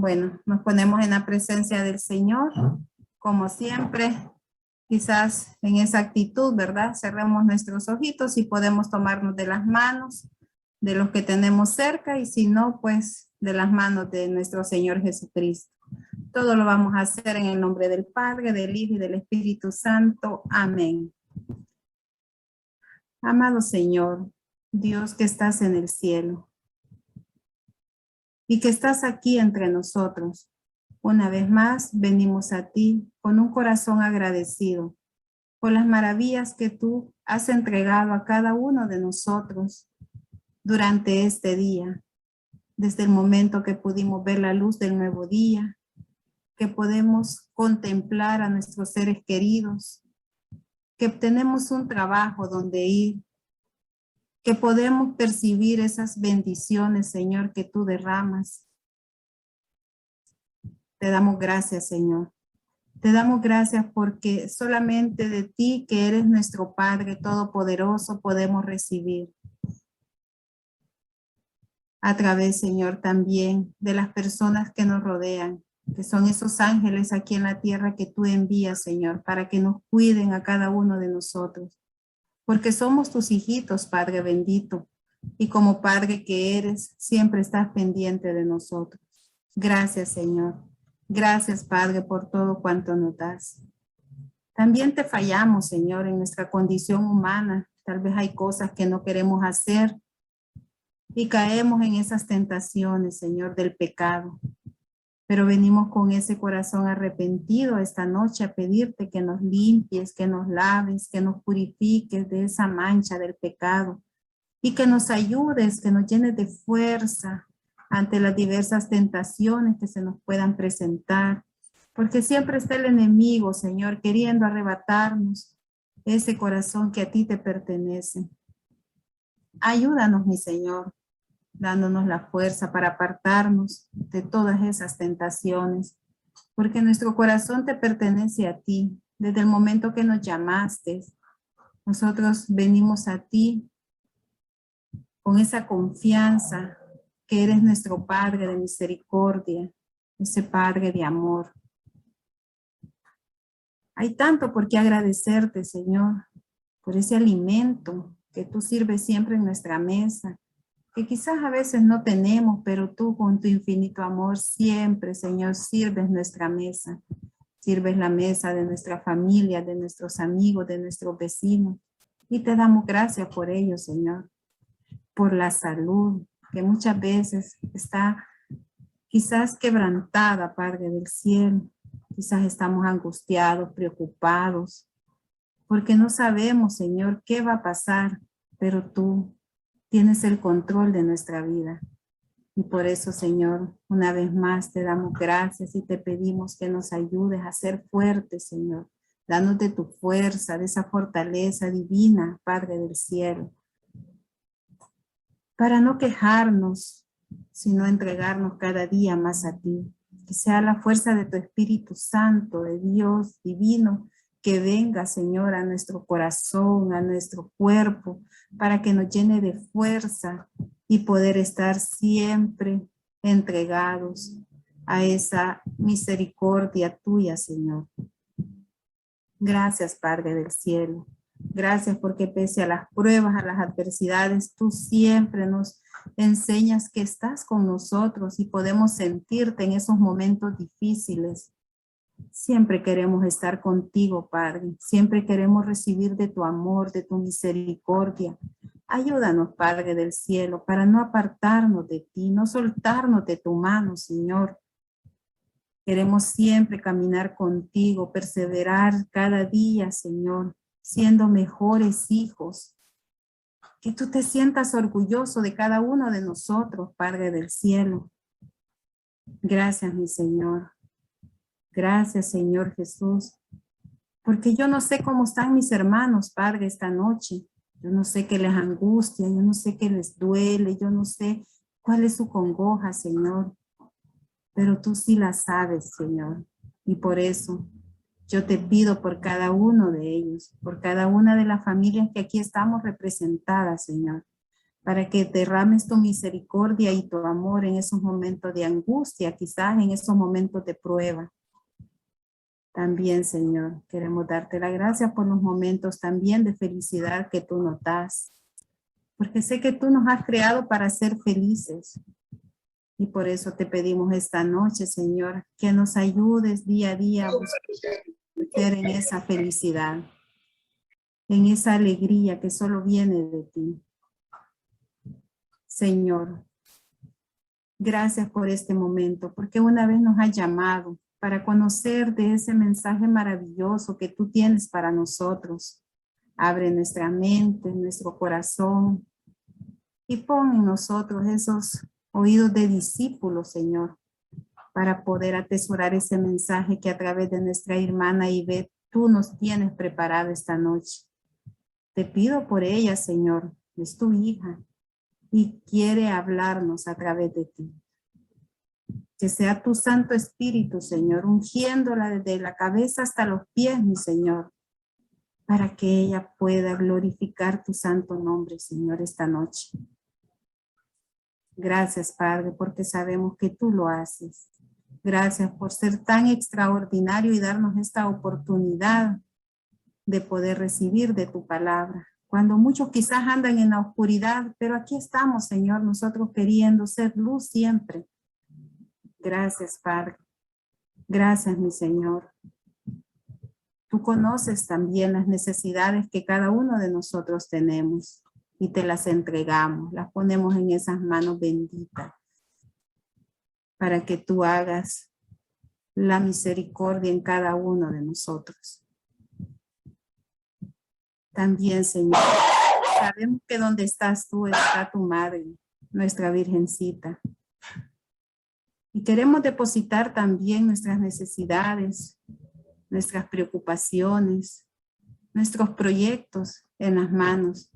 Bueno, nos ponemos en la presencia del Señor, como siempre, quizás en esa actitud, ¿verdad? Cerremos nuestros ojitos y podemos tomarnos de las manos de los que tenemos cerca y si no, pues de las manos de nuestro Señor Jesucristo. Todo lo vamos a hacer en el nombre del Padre, del Hijo y del Espíritu Santo. Amén. Amado Señor, Dios que estás en el cielo y que estás aquí entre nosotros. Una vez más, venimos a ti con un corazón agradecido por las maravillas que tú has entregado a cada uno de nosotros durante este día, desde el momento que pudimos ver la luz del nuevo día, que podemos contemplar a nuestros seres queridos, que tenemos un trabajo donde ir, que podemos percibir esas bendiciones, Señor, que tú derramas. Te damos gracias, Señor. Te damos gracias porque solamente de ti, que eres nuestro Padre Todopoderoso, podemos recibir. A través, Señor, también de las personas que nos rodean, que son esos ángeles aquí en la tierra que tú envías, Señor, para que nos cuiden a cada uno de nosotros. Porque somos tus hijitos, Padre bendito, y como Padre que eres, siempre estás pendiente de nosotros. Gracias, Señor. Gracias, Padre, por todo cuanto nos das. También te fallamos, Señor, en nuestra condición humana. Tal vez hay cosas que no queremos hacer y caemos en esas tentaciones, Señor, del pecado. Pero venimos con ese corazón arrepentido esta noche a pedirte que nos limpies, que nos laves, que nos purifiques de esa mancha del pecado y que nos ayudes, que nos llenes de fuerza ante las diversas tentaciones que se nos puedan presentar. Porque siempre está el enemigo, Señor, queriendo arrebatarnos ese corazón que a ti te pertenece. Ayúdanos, mi Señor, dándonos la fuerza para apartarnos de todas esas tentaciones, porque nuestro corazón te pertenece a ti. Desde el momento que nos llamaste, nosotros venimos a ti con esa confianza que eres nuestro Padre de misericordia, ese Padre de amor. Hay tanto por qué agradecerte, Señor, por ese alimento que tú sirves siempre en nuestra mesa, que quizás a veces no tenemos, pero tú con tu infinito amor siempre, Señor, sirves nuestra mesa. Sirves la mesa de nuestra familia, de nuestros amigos, de nuestros vecinos. Y te damos gracias por ello, Señor. Por la salud, que muchas veces está quizás quebrantada, Padre del cielo. Quizás estamos angustiados, preocupados, porque no sabemos, Señor, qué va a pasar, pero tú tienes el control de nuestra vida. Y por eso, Señor, una vez más te damos gracias y te pedimos que nos ayudes a ser fuertes, Señor. Danos de tu fuerza, de esa fortaleza divina, Padre del cielo, para no quejarnos, sino entregarnos cada día más a ti. Que sea la fuerza de tu Espíritu Santo, de Dios divino, que venga, Señor, a nuestro corazón, a nuestro cuerpo, para que nos llene de fuerza y poder estar siempre entregados a esa misericordia tuya, Señor. Gracias, Padre del cielo. Gracias porque pese a las pruebas, a las adversidades, tú siempre nos enseñas que estás con nosotros y podemos sentirte en esos momentos difíciles. Siempre queremos estar contigo, Padre. Siempre queremos recibir de tu amor, de tu misericordia. Ayúdanos, Padre del cielo, para no apartarnos de ti, no soltarnos de tu mano, Señor. Queremos siempre caminar contigo, perseverar cada día, Señor, siendo mejores hijos. Que tú te sientas orgulloso de cada uno de nosotros, Padre del cielo. Gracias, mi Señor. Gracias, Señor Jesús. Porque yo no sé cómo están mis hermanos, Padre, esta noche. Yo no sé qué les angustia, yo no sé qué les duele, yo no sé cuál es su congoja, Señor. Pero tú sí la sabes, Señor. Y por eso yo te pido por cada uno de ellos, por cada una de las familias que aquí estamos representadas, Señor. para que derrames tu misericordia y tu amor en esos momentos de angustia, quizás en esos momentos de prueba. También, Señor, queremos darte la gracia por los momentos también de felicidad que tú nos das, porque sé que tú nos has creado para ser felices. Y por eso te pedimos esta noche, Señor, que nos ayudes día a día a buscar en esa felicidad, en esa alegría que solo viene de ti. Señor, gracias por este momento, porque una vez nos has llamado para conocer de ese mensaje maravilloso que tú tienes para nosotros. Abre nuestra mente, nuestro corazón y pon en nosotros esos oídos de discípulos, Señor, para poder atesorar ese mensaje que a través de nuestra hermana Ivette tú nos tienes preparado esta noche. Te pido por ella, Señor, es tu hija y quiere hablarnos a través de ti. Que sea tu Santo Espíritu, Señor, ungiéndola desde la cabeza hasta los pies, mi Señor, para que ella pueda glorificar tu santo nombre, Señor, esta noche. Gracias, Padre, porque sabemos que tú lo haces. Gracias por ser tan extraordinario y darnos esta oportunidad de poder recibir de tu palabra. Cuando muchos quizás andan en la oscuridad, pero aquí estamos, Señor, nosotros queriendo ser luz siempre. Gracias, Padre. Gracias, mi Señor. Tú conoces también las necesidades que cada uno de nosotros tenemos y te las entregamos, las ponemos en esas manos benditas para que tú hagas la misericordia en cada uno de nosotros. También, Señor, sabemos que donde estás tú está tu madre, nuestra Virgencita. Y queremos depositar también nuestras necesidades, nuestras preocupaciones, nuestros proyectos en las manos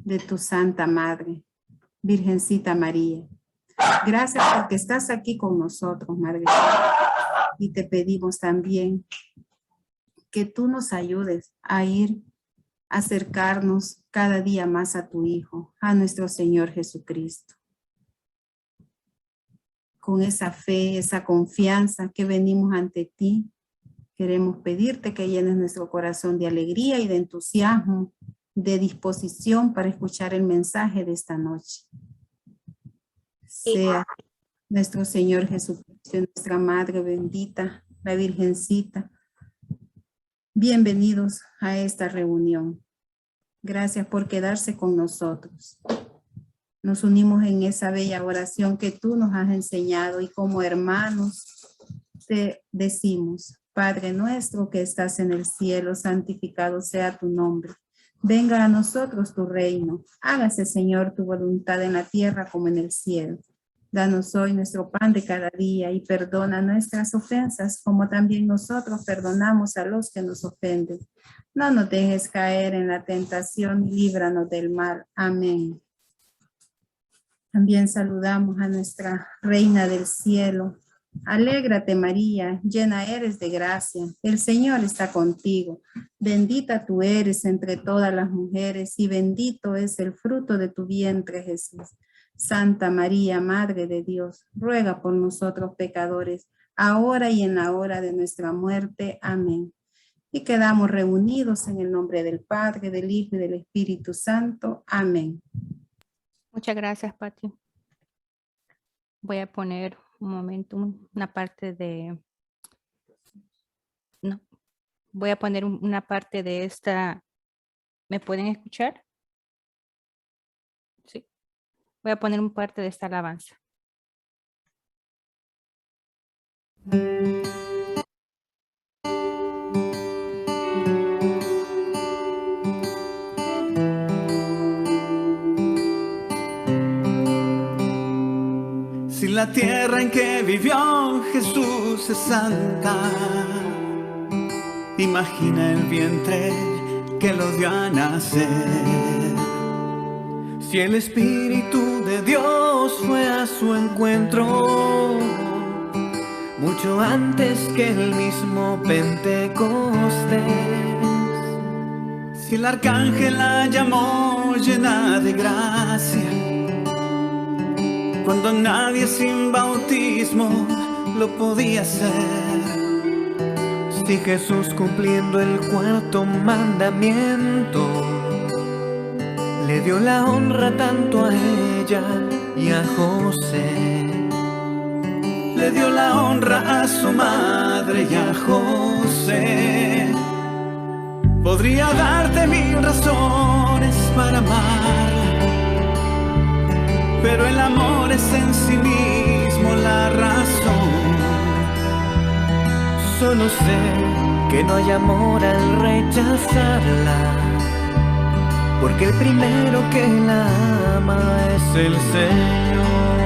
de tu Santa Madre, Virgencita María. Gracias porque estás aquí con nosotros, Madre. Y te pedimos también que tú nos ayudes a ir a acercarnos cada día más a tu Hijo, a nuestro Señor Jesucristo. Con esa fe, esa confianza que venimos ante ti, queremos pedirte que llenes nuestro corazón de alegría y de entusiasmo, de disposición para escuchar el mensaje de esta noche. Sea nuestro Señor Jesucristo, nuestra Madre bendita, la Virgencita. Bienvenidos a esta reunión. Gracias por quedarse con nosotros. Nos unimos en esa bella oración que tú nos has enseñado y como hermanos te decimos, Padre nuestro que estás en el cielo, santificado sea tu nombre. Venga a nosotros tu reino. Hágase, Señor, tu voluntad en la tierra como en el cielo. Danos hoy nuestro pan de cada día y perdona nuestras ofensas como también nosotros perdonamos a los que nos ofenden. No nos dejes caer en la tentación y líbranos del mal. Amén. También saludamos a nuestra Reina del Cielo. Alégrate, María, llena eres de gracia. El Señor está contigo. Bendita tú eres entre todas las mujeres y bendito es el fruto de tu vientre, Jesús. Santa María, Madre de Dios, ruega por nosotros pecadores, ahora y en la hora de nuestra muerte. Amén. Y quedamos reunidos en el nombre del Padre, del Hijo y del Espíritu Santo. Amén. Muchas gracias, Pati. Voy a poner un momento, una parte de... No, voy a poner una parte de esta... ¿Me pueden escuchar? Sí. Voy a poner una parte de esta alabanza. Si la tierra en que vivió Jesús es santa, imagina el vientre que lo dio a nacer. Si el Espíritu de Dios fue a su encuentro mucho antes que el mismo Pentecostés, si el arcángel la llamó llena de gracia cuando nadie sin bautismo lo podía hacer. Si Jesús, cumpliendo el cuarto mandamiento, le dio la honra tanto a ella y a José, le dio la honra a su madre y a José. Podría darte 1000 razones para amarla, pero el amor es en sí mismo la razón. Solo sé que no hay amor al rechazarla, porque el primero que la ama es el Señor.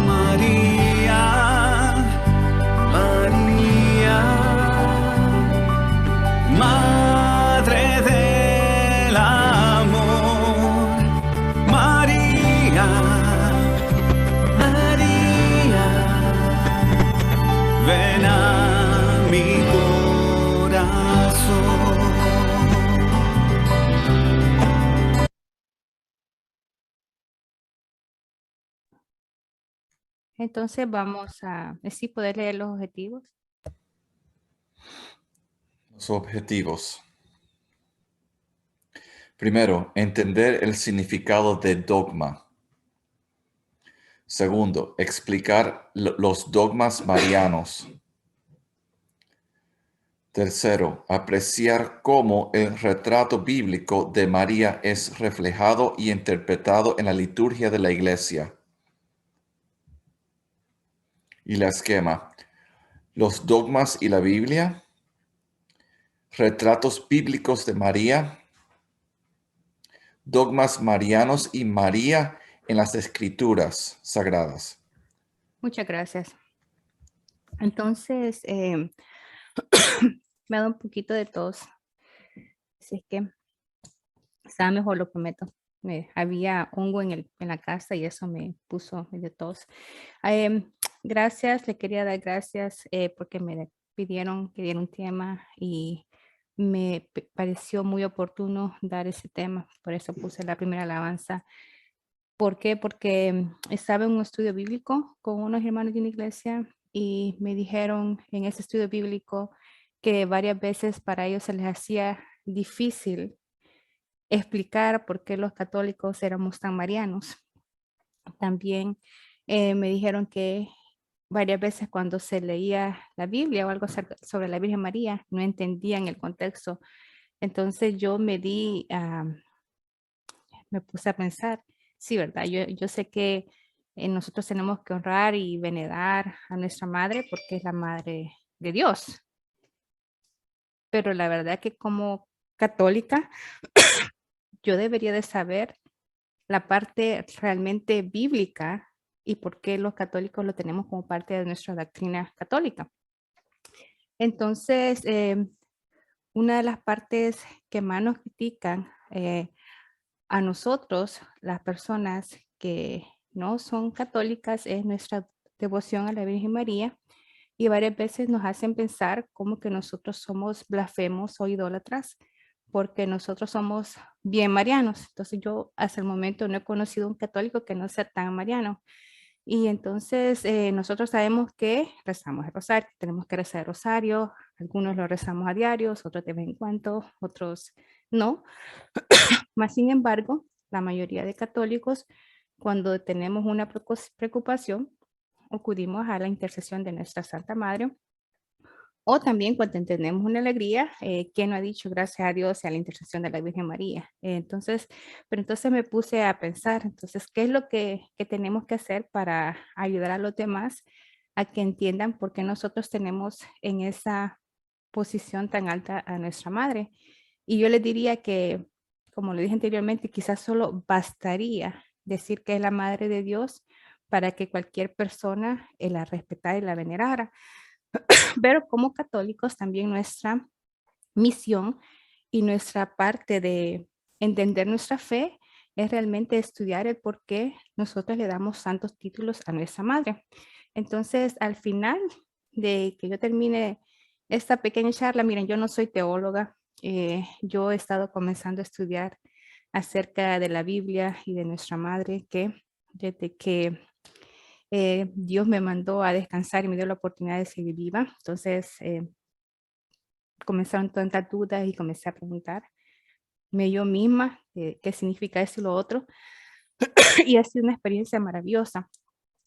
María, María, Madre del amor. María, María, ven a mi corazón. Entonces vamos a sí poder leer los objetivos. Los objetivos. Primero, entender el significado de dogma. Segundo, explicar los dogmas marianos. Tercero, apreciar cómo el retrato bíblico de María es reflejado y interpretado en la liturgia de la Iglesia. Y la esquema. Los dogmas y la Biblia. Retratos bíblicos de María. Dogmas marianos y María en las Escrituras Sagradas. Muchas gracias. Entonces, me da un poquito de tos. Así es que estaba mejor, lo prometo. Había hongo en la casa y eso me puso medio tos. Gracias, le quería dar gracias porque me pidieron que diera un tema y me pareció muy oportuno dar ese tema. Por eso puse la primera alabanza. ¿Por qué? Porque estaba en un estudio bíblico con unos hermanos de una iglesia y me dijeron en ese estudio bíblico que varias veces para ellos se les hacía difícil explicar por qué los católicos éramos tan marianos. También me dijeron que varias veces cuando se leía la Biblia o algo sobre la Virgen María, no entendían el contexto. Entonces yo me puse a pensar, sí, ¿verdad? Yo sé que nosotros tenemos que honrar y venerar a nuestra madre porque es la madre de Dios. Pero la verdad que como católica, yo debería de saber la parte realmente bíblica y por qué los católicos lo tenemos como parte de nuestra doctrina católica. Entonces, una de las partes que más nos critican a nosotros, las personas que no son católicas, es nuestra devoción a la Virgen María, y varias veces nos hacen pensar como que nosotros somos blasfemos o idólatras porque nosotros somos bien marianos. Entonces yo hasta el momento no he conocido un católico que no sea tan mariano. Y entonces nosotros sabemos que rezamos el rosario, tenemos que rezar el rosario, algunos lo rezamos a diario, otros de vez en cuando, otros no. Más sin embargo, la mayoría de católicos, cuando tenemos una preocupación, acudimos a la intercesión de nuestra Santa Madre, o también cuando tenemos una alegría, ¿quién no ha dicho gracias a Dios y a la intercesión de la Virgen María? Entonces me puse a pensar, entonces, ¿qué es lo que tenemos que hacer para ayudar a los demás a que entiendan por qué nosotros tenemos en esa posición tan alta a nuestra Madre? Y yo les diría que, como lo dije anteriormente, quizás solo bastaría decir que es la Madre de Dios para que cualquier persona la respetara y la venerara. Pero como católicos también nuestra misión y nuestra parte de entender nuestra fe es realmente estudiar el por qué nosotros le damos santos títulos a nuestra madre. Entonces, al final de que yo termine esta pequeña charla, miren, yo no soy teóloga, yo he estado comenzando a estudiar acerca de la Biblia y de nuestra madre, que desde que Dios me mandó a descansar y me dio la oportunidad de seguir viva, entonces comenzaron tantas dudas y comencé a preguntarme yo misma qué significa esto y lo otro, y ha sido una experiencia maravillosa.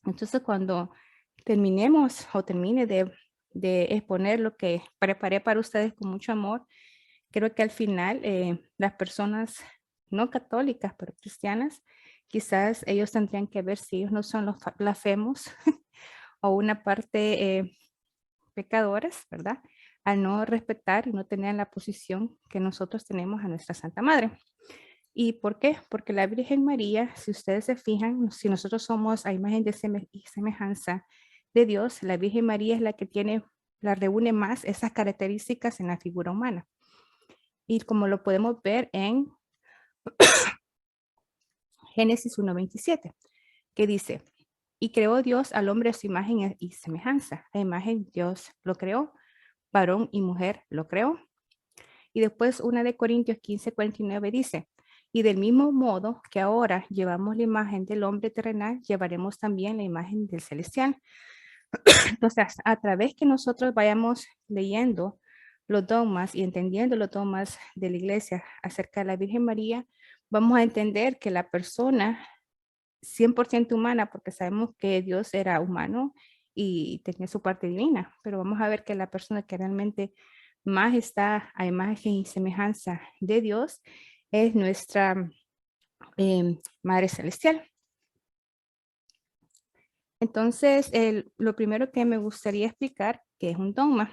Entonces, cuando termine de exponer lo que preparé para ustedes con mucho amor, creo que al final las personas no católicas, pero cristianas, quizás ellos tendrían que ver si ellos no son los blasfemos o una parte pecadores, ¿verdad? Al no respetar y no tener la posición que nosotros tenemos a nuestra Santa Madre. ¿Y por qué? Porque la Virgen María, si ustedes se fijan, si nosotros somos a imagen y semejanza de Dios, la Virgen María es la que reúne más esas características en la figura humana. Y como lo podemos ver en Génesis 1:27, que dice, y creó Dios al hombre a su imagen y semejanza. A imagen Dios lo creó, varón y mujer lo creó. Y después una de Corintios 15:49 dice, y del mismo modo que ahora llevamos la imagen del hombre terrenal, llevaremos también la imagen del celestial. Entonces, a través que nosotros vayamos leyendo los dogmas y entendiendo los dogmas de la iglesia acerca de la Virgen María, vamos a entender que la persona 100% humana, porque sabemos que Dios era humano y tenía su parte divina, pero vamos a ver que la persona que realmente más está a imagen y semejanza de Dios es nuestra Madre Celestial. Entonces, lo primero que me gustaría explicar, que es un dogma.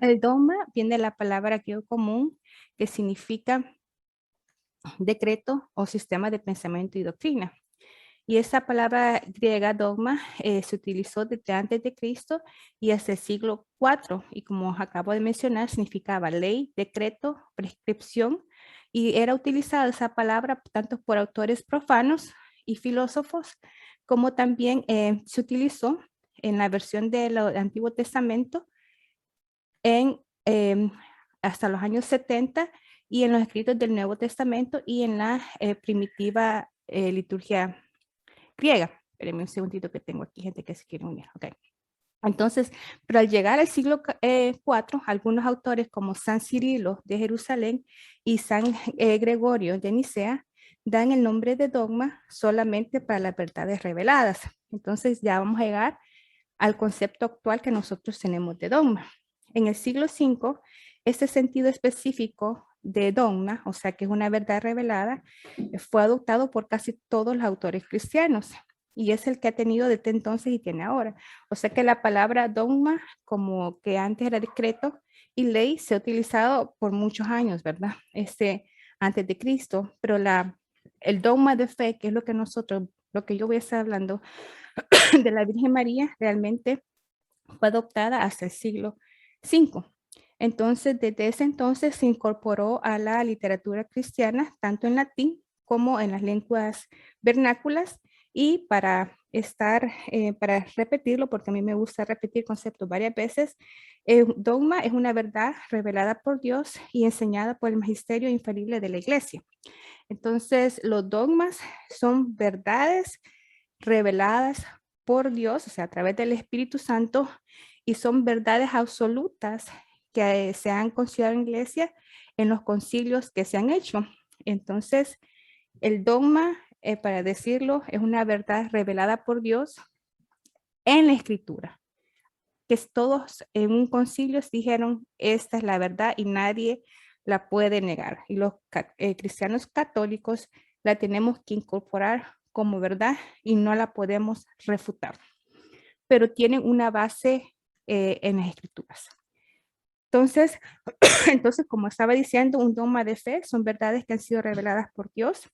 El dogma viene de la palabra griego común, que significa decreto o sistema de pensamiento y doctrina. Y esa palabra griega dogma se utilizó desde antes de Cristo y hasta el siglo IV. Y como acabo de mencionar, significaba ley, decreto, prescripción. Y era utilizada esa palabra tanto por autores profanos y filósofos, como también se utilizó en la versión del Antiguo Testamento hasta los años 70 y en los escritos del Nuevo Testamento y en la primitiva liturgia griega. Espérenme un segundito que tengo aquí gente que se quiere unir. Okay. Entonces, pero al llegar al siglo IV, algunos autores como San Cirilo de Jerusalén y San Gregorio de Nicea dan el nombre de dogma solamente para las verdades reveladas. Entonces ya vamos a llegar al concepto actual que nosotros tenemos de dogma. En el siglo V, este sentido específico de dogma, o sea que es una verdad revelada, fue adoptado por casi todos los autores cristianos y es el que ha tenido desde entonces y tiene ahora. O sea que la palabra dogma, como que antes era decreto y ley, se ha utilizado por muchos años, ¿verdad? Antes de Cristo, pero el dogma de fe, que es lo que yo voy a estar hablando de la Virgen María, realmente fue adoptada hasta el siglo V. Entonces, desde ese entonces se incorporó a la literatura cristiana, tanto en latín como en las lenguas vernáculas, y para repetirlo, porque a mí me gusta repetir conceptos varias veces, dogma es una verdad revelada por Dios y enseñada por el magisterio infalible de la iglesia. Entonces, los dogmas son verdades reveladas por Dios, o sea, a través del Espíritu Santo, y son verdades absolutas que se han considerado en la iglesia en los concilios que se han hecho. Entonces, el dogma, para decirlo, es una verdad revelada por Dios en la Escritura, que todos en un concilio dijeron, esta es la verdad y nadie la puede negar. Y los cristianos católicos la tenemos que incorporar como verdad y no la podemos refutar. Pero tienen una base en las Escrituras. Entonces, como estaba diciendo, un dogma de fe son verdades que han sido reveladas por Dios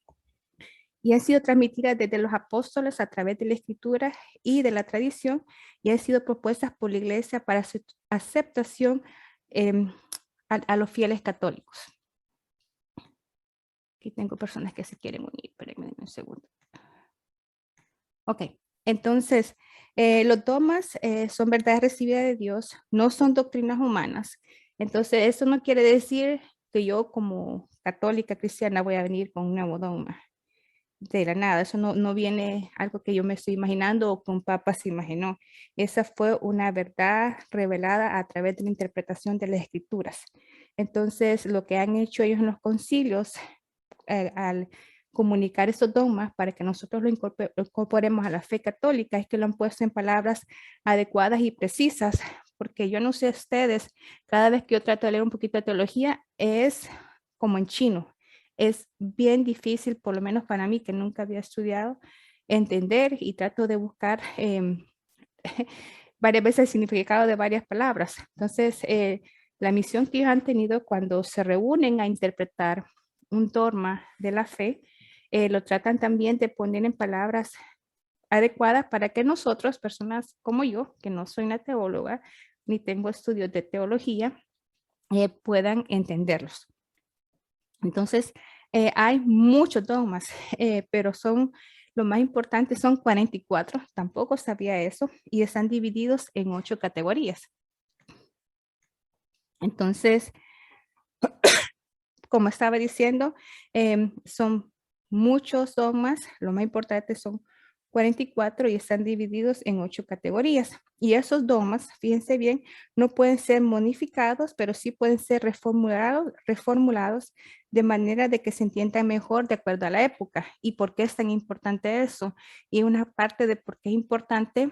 y han sido transmitidas desde los apóstoles a través de la Escritura y de la tradición y han sido propuestas por la Iglesia para su aceptación a los fieles católicos. Aquí tengo personas que se quieren unir, espérenme un segundo. Ok, entonces, los dogmas son verdades recibidas de Dios, no son doctrinas humanas. Entonces, eso no quiere decir que yo como católica cristiana voy a venir con un nuevo dogma. De la nada, eso no viene algo que yo me estoy imaginando o que un papa se imaginó. Esa fue una verdad revelada a través de la interpretación de las escrituras. Entonces, lo que han hecho ellos en los concilios al comunicar estos dogmas para que nosotros lo incorporemos a la fe católica es que lo han puesto en palabras adecuadas y precisas, porque yo no sé ustedes, cada vez que yo trato de leer un poquito de teología es como en chino. Es bien difícil, por lo menos para mí, que nunca había estudiado, entender y trato de buscar varias veces el significado de varias palabras. Entonces, la misión que ellos han tenido cuando se reúnen a interpretar un dogma de la fe, lo tratan también de poner en palabras adecuadas para que nosotros, personas como yo, que no soy una teóloga, ni tengo estudios de teología, puedan entenderlos. Entonces, hay muchos dogmas, pero lo más importante son 44, tampoco sabía eso, y están divididos en 8 categorías. Entonces, como estaba diciendo, son muchos dogmas, lo más importante son 44 y están divididos en 8 categorías. Y esos dogmas, fíjense bien, no pueden ser modificados, pero sí pueden ser reformulados de manera de que se entiendan mejor de acuerdo a la época. ¿Y por qué es tan importante eso? Y una parte de por qué es importante,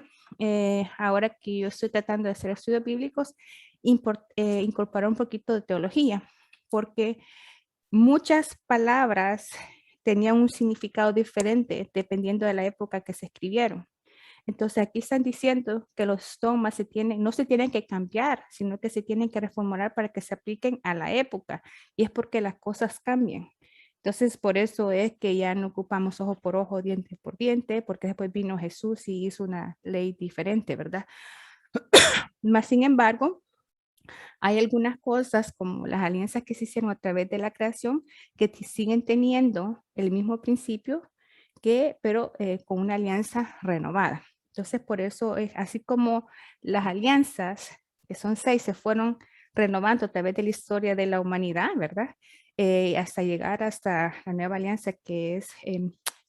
ahora que yo estoy tratando de hacer estudios bíblicos, incorporar un poquito de teología, porque muchas palabras tenían un significado diferente dependiendo de la época que se escribieron. Entonces aquí están diciendo que los dogmas no se tienen que cambiar, sino que se tienen que reformular para que se apliquen a la época. Y es porque las cosas cambian. Entonces por eso es que ya no ocupamos ojo por ojo, diente por diente, porque después vino Jesús y hizo una ley diferente, ¿verdad? Más sin embargo, hay algunas cosas como las alianzas que se hicieron a través de la creación que siguen teniendo el mismo principio, pero con una alianza renovada. Entonces, por eso es así como las alianzas, que son 6, se fueron renovando a través de la historia de la humanidad, ¿verdad? Hasta llegar hasta la nueva alianza que es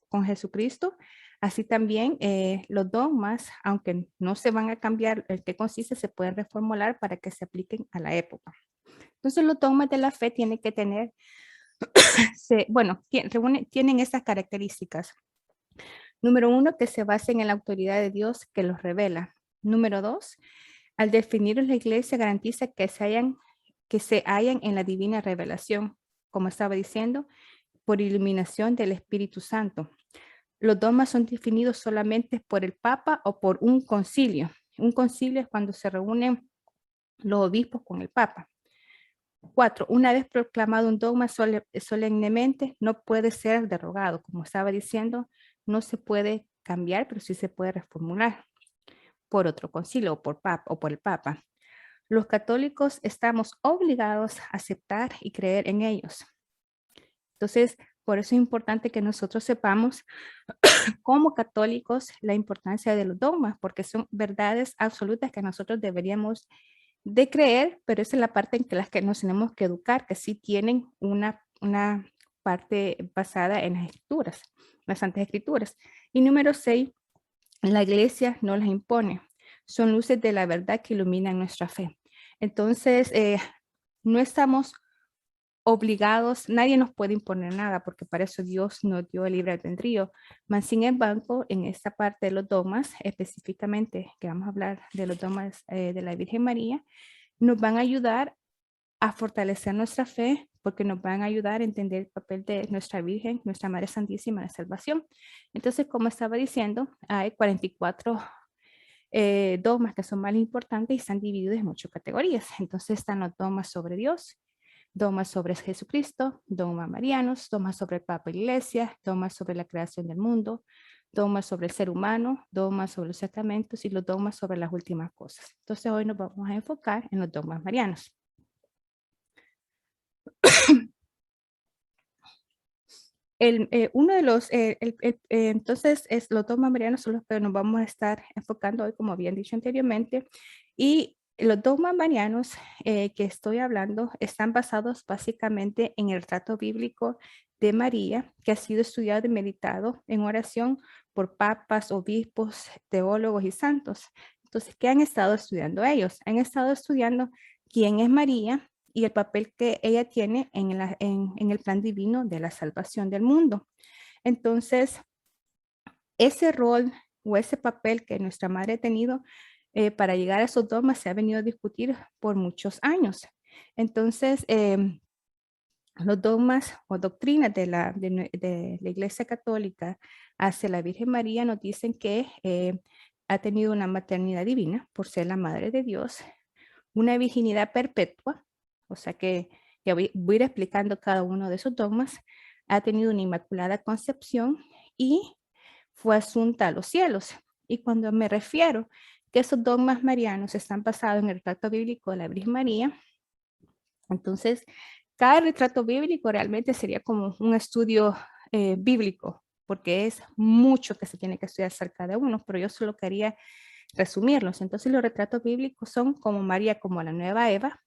con Jesucristo. Así también los dogmas, aunque no se van a cambiar el que consiste, se pueden reformular para que se apliquen a la época. Entonces los dogmas de la fe tienen que tener, tienen estas características. Número 1, que se basen en la autoridad de Dios que los revela. Número 2, al definirlos la iglesia garantiza que se hallan en la divina revelación, como estaba diciendo, por iluminación del Espíritu Santo. Los dogmas son definidos solamente por el Papa o por un concilio. Un concilio es cuando se reúnen los obispos con el Papa. 4. Una vez proclamado un dogma solemnemente, no puede ser derogado. Como estaba diciendo, no se puede cambiar, pero sí se puede reformular por otro concilio o por el Papa. Los católicos estamos obligados a aceptar y creer en ellos. Entonces, por eso es importante que nosotros sepamos como católicos la importancia de los dogmas, porque son verdades absolutas que nosotros deberíamos de creer, pero esa es la parte en las que nos tenemos que educar, que sí tienen una parte basada en las escrituras, las santas escrituras. Y número 6, la iglesia no las impone, son luces de la verdad que iluminan nuestra fe. Entonces, no estamos obligados, nadie nos puede imponer nada, porque para eso Dios nos dio el libre albedrío. Mas, sin embargo, en esta parte de los dogmas, específicamente, que vamos a hablar de los dogmas de la Virgen María, nos van a ayudar a fortalecer nuestra fe, porque nos van a ayudar a entender el papel de nuestra Virgen, nuestra Madre Santísima de Salvación. Entonces, como estaba diciendo, hay 44 dogmas que son más importantes y están divididos en 8 categorías. Entonces están los dogmas sobre Dios, dogmas sobre Jesucristo, dogmas marianos, dogmas sobre el Papa y la Iglesia, dogmas sobre la creación del mundo, dogmas sobre el ser humano, dogmas sobre los sacramentos y los dogmas sobre las últimas cosas. Entonces hoy nos vamos a enfocar en los dogmas marianos. Uno de los, entonces, los dogmas marianos son los que nos vamos a estar enfocando hoy, como habían dicho anteriormente, y Los dogmas marianos que estoy hablando están basados básicamente en el retrato bíblico de María, que ha sido estudiado y meditado en oración por papas, obispos, teólogos y santos. Entonces, ¿qué han estado estudiando ellos? Han estado estudiando quién es María y el papel que ella tiene en el plan divino de la salvación del mundo. Entonces, ese rol o ese papel que nuestra madre ha tenido para llegar a esos dogmas se ha venido a discutir por muchos años. Entonces, los dogmas o doctrinas de la Iglesia Católica hacia la Virgen María nos dicen que ha tenido una maternidad divina por ser la Madre de Dios, una virginidad perpetua, o sea que voy a ir explicando cada uno de esos dogmas, ha tenido una inmaculada concepción y fue asunta a los cielos. Y cuando me refiero que esos dogmas marianos están basados en el retrato bíblico de la Virgen María, entonces cada retrato bíblico realmente sería como un estudio bíblico, porque es mucho que se tiene que estudiar acerca de uno, pero yo solo quería resumirlos. Entonces los retratos bíblicos son como María como la nueva Eva,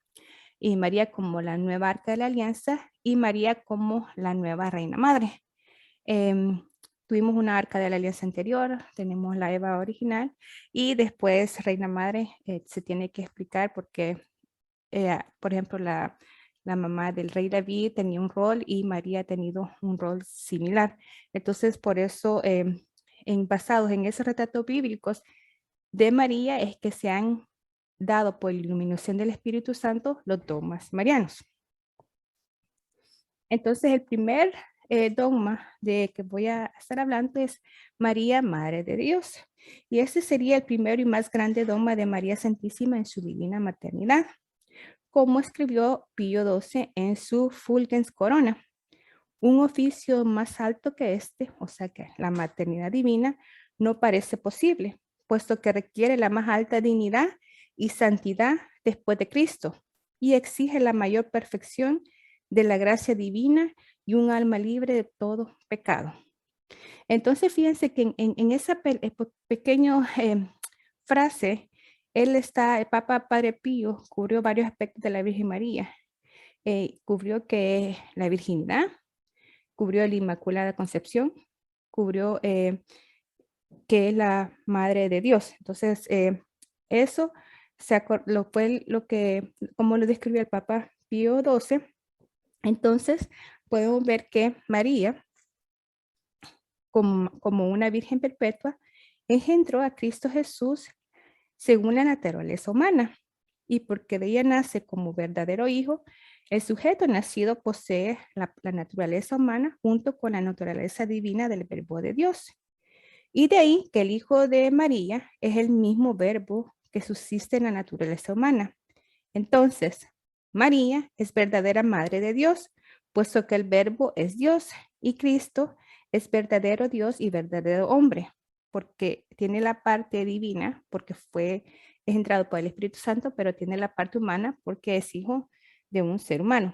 y María como la nueva Arca de la Alianza, y María como la nueva Reina Madre. Tuvimos una Arca de la Alianza anterior, tenemos la Eva original, y después Reina Madre se tiene que explicar porque, por ejemplo, la mamá del rey David tenía un rol y María ha tenido un rol similar. Entonces, por eso, basados en esos retratos bíblicos de María, es que se han dado por la iluminación del Espíritu Santo los dogmas marianos. Entonces, el primer dogma de que voy a estar hablando es María, Madre de Dios. Y ese sería el primero y más grande dogma de María Santísima en su divina maternidad, como escribió Pío XII en su Fulgens Corona. Un oficio más alto que este, o sea que la maternidad divina, no parece posible, puesto que requiere la más alta dignidad y santidad después de Cristo y exige la mayor perfección de la gracia divina y un alma libre de todo pecado. Entonces, fíjense que en esa pequeña frase, el Papa Padre Pío cubrió varios aspectos de la Virgen María. Cubrió que la virginidad, cubrió la Inmaculada Concepción, cubrió que es la Madre de Dios. Entonces, eso fue lo que, como lo describió el Papa Pío XII. Entonces, podemos ver que María, como una virgen perpetua, engendró a Cristo Jesús según la naturaleza humana. Y porque de ella nace como verdadero hijo, el sujeto nacido posee la naturaleza humana junto con la naturaleza divina del Verbo de Dios. Y de ahí que el Hijo de María es el mismo verbo que subsiste en la naturaleza humana. Entonces, María es verdadera Madre de Dios, puesto que el Verbo es Dios y Cristo es verdadero Dios y verdadero hombre, porque tiene la parte divina, porque fue engendrado por el Espíritu Santo, pero tiene la parte humana porque es hijo de un ser humano.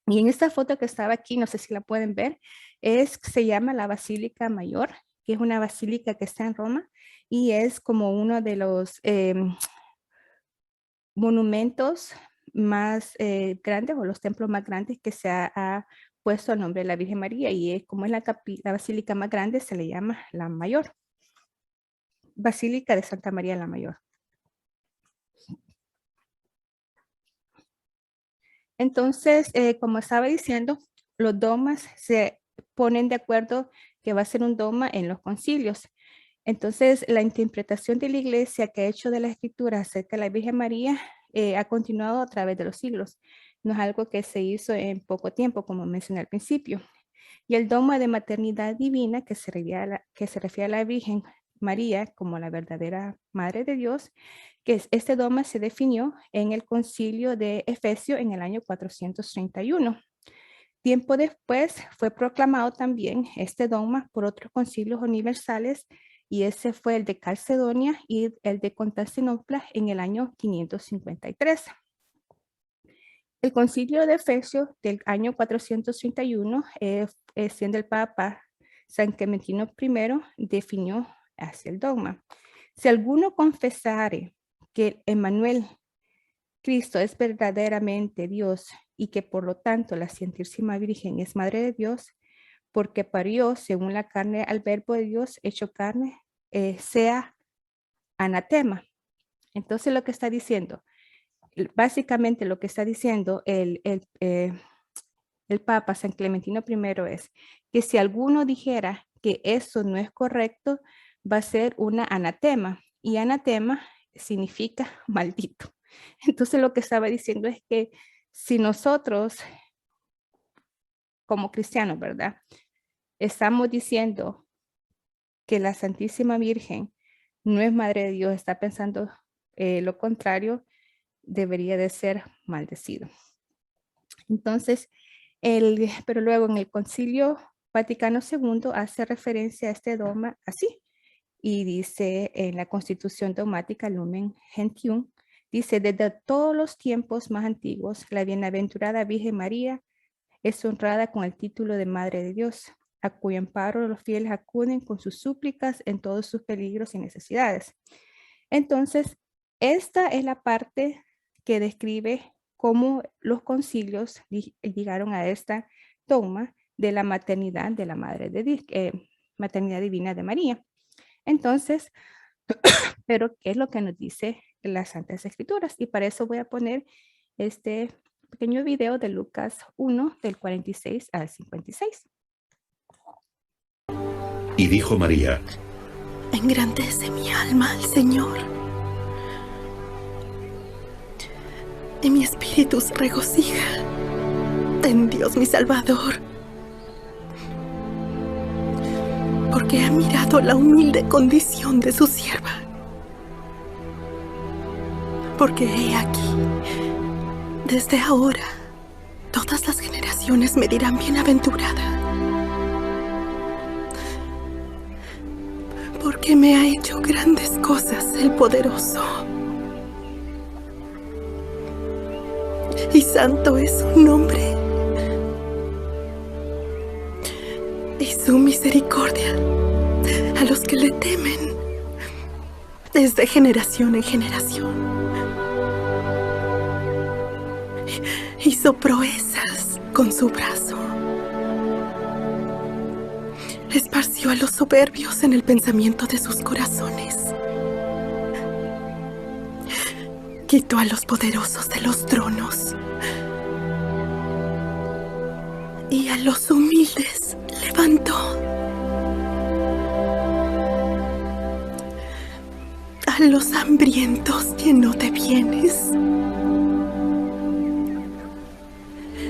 Y en esta foto que estaba aquí, no sé si la pueden ver, se llama la Basílica Mayor, que es una basílica que está en Roma y es como uno de los monumentos más grandes o los templos más grandes que se ha puesto al nombre de la Virgen María y como es la basílica más grande se le llama la Mayor. Basílica de Santa María la Mayor. Entonces, como estaba diciendo, los dogmas se ponen de acuerdo que va a ser un dogma en los concilios. Entonces, la interpretación de la Iglesia que ha hecho de la Escritura acerca de la Virgen María ha continuado a través de los siglos. No es algo que se hizo en poco tiempo, como mencioné al principio. Y el dogma de maternidad divina que se refiere a la Virgen María como la verdadera Madre de Dios, que este dogma se definió en el concilio de Efesio en el año 431. Tiempo después fue proclamado también este dogma por otros concilios universales y ese fue el de Calcedonia y el de Constantinopla en el año 553. El concilio de Efesios del año 431, siendo el Papa San Clementino I, definió hacia el dogma. Si alguno confesare que Emmanuel, Cristo, es verdaderamente Dios y que por lo tanto la Santísima Virgen es Madre de Dios, porque parió según la carne al Verbo de Dios hecho carne, sea anatema. Entonces lo que está diciendo, básicamente lo que está diciendo el Papa San Clementino I es que si alguno dijera que eso no es correcto, va a ser una anatema, y anatema significa maldito. Entonces lo que estaba diciendo es que si nosotros como cristianos, ¿verdad?, estamos diciendo que la Santísima Virgen no es Madre de Dios, está pensando lo contrario, debería de ser maldecido. Entonces, pero luego en el Concilio Vaticano II hace referencia a este dogma así, y dice en la Constitución Dogmática Lumen Gentium, dice: desde todos los tiempos más antiguos, la bienaventurada Virgen María es honrada con el título de Madre de Dios, a cuyo amparo los fieles acuden con sus súplicas en todos sus peligros y necesidades. Entonces, esta es la parte que describe cómo los concilios llegaron a esta dogma de la maternidad de la Madre de Dios, maternidad divina de María. Entonces, pero ¿qué es lo que nos dice las Santas Escrituras? Y para eso voy a poner este pequeño video de Lucas 1, del 46 al 56. Y dijo María: engrandece mi alma al Señor, y mi espíritu se regocija en Dios mi Salvador, porque ha mirado la humilde condición de su sierva. Porque he aquí, desde ahora, todas las generaciones me dirán bienaventurada, porque me ha hecho grandes cosas el Poderoso. Y santo es su nombre, y su misericordia a los que le temen desde generación en generación. Hizo proezas con su brazo, esparció a los soberbios en el pensamiento de sus corazones, quitó a los poderosos de los tronos y a los humildes levantó. A los hambrientos llenó de bienes,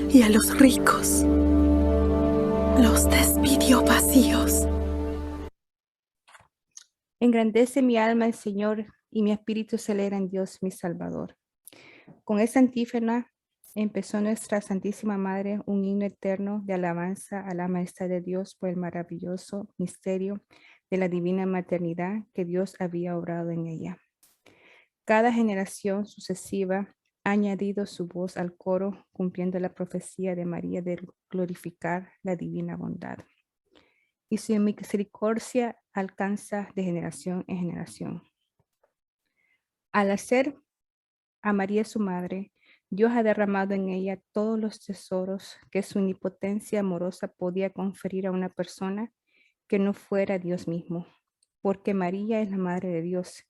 y a los ricos los despidió vacíos. Engrandece mi alma el Señor, y mi espíritu se alegra en Dios mi Salvador. Con esta antífona empezó nuestra Santísima Madre un himno eterno de alabanza a la Maestra de Dios por el maravilloso misterio de la divina maternidad que Dios había obrado en ella. Cada generación sucesiva ha añadido su voz al coro, cumpliendo la profecía de María de glorificar la divina bondad. Y su misericordia alcanza de generación en generación. Al hacer a María su madre, Dios ha derramado en ella todos los tesoros que su omnipotencia amorosa podía conferir a una persona que no fuera Dios mismo, porque María es la Madre de Dios.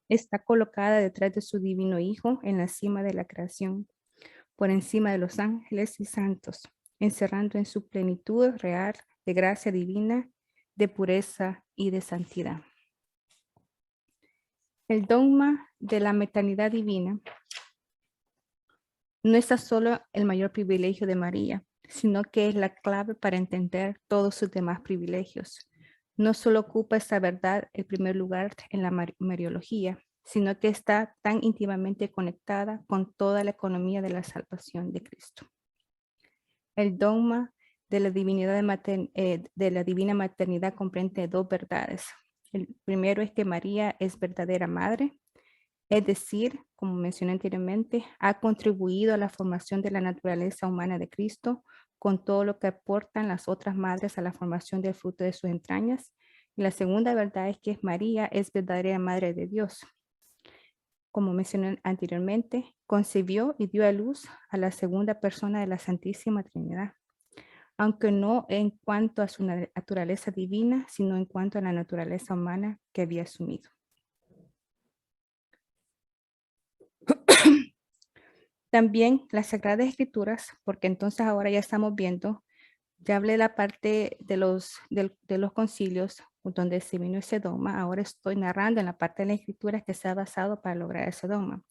Está colocada detrás de su divino Hijo en la cima de la creación, por encima de los ángeles y santos, encerrando en su plenitud real de gracia divina, de pureza y de santidad. El dogma de la maternidad divina no es solo el mayor privilegio de María, sino que es la clave para entender todos sus demás privilegios. No solo ocupa esta verdad el primer lugar en la Mariología, sino que está tan íntimamente conectada con toda la economía de la salvación de Cristo. El dogma de la divina maternidad comprende dos verdades. El primero es que María es verdadera madre, es decir, como mencioné anteriormente, ha contribuido a la formación de la naturaleza humana de Cristo con todo lo que aportan las otras madres a la formación del fruto de sus entrañas. Y la segunda verdad es que María es verdadera madre de Dios. como mencioné anteriormente, concibió y dio a luz a la segunda persona de la Santísima Trinidad, aunque no en cuanto a su naturaleza divina, sino en cuanto a la naturaleza humana que había asumido. También las Sagradas Escrituras, porque entonces ahora ya estamos viendo, ya hablé la parte de los concilios donde se vino ese dogma, ahora estoy narrando en la parte de la Escritura que se ha basado para lograr ese dogma.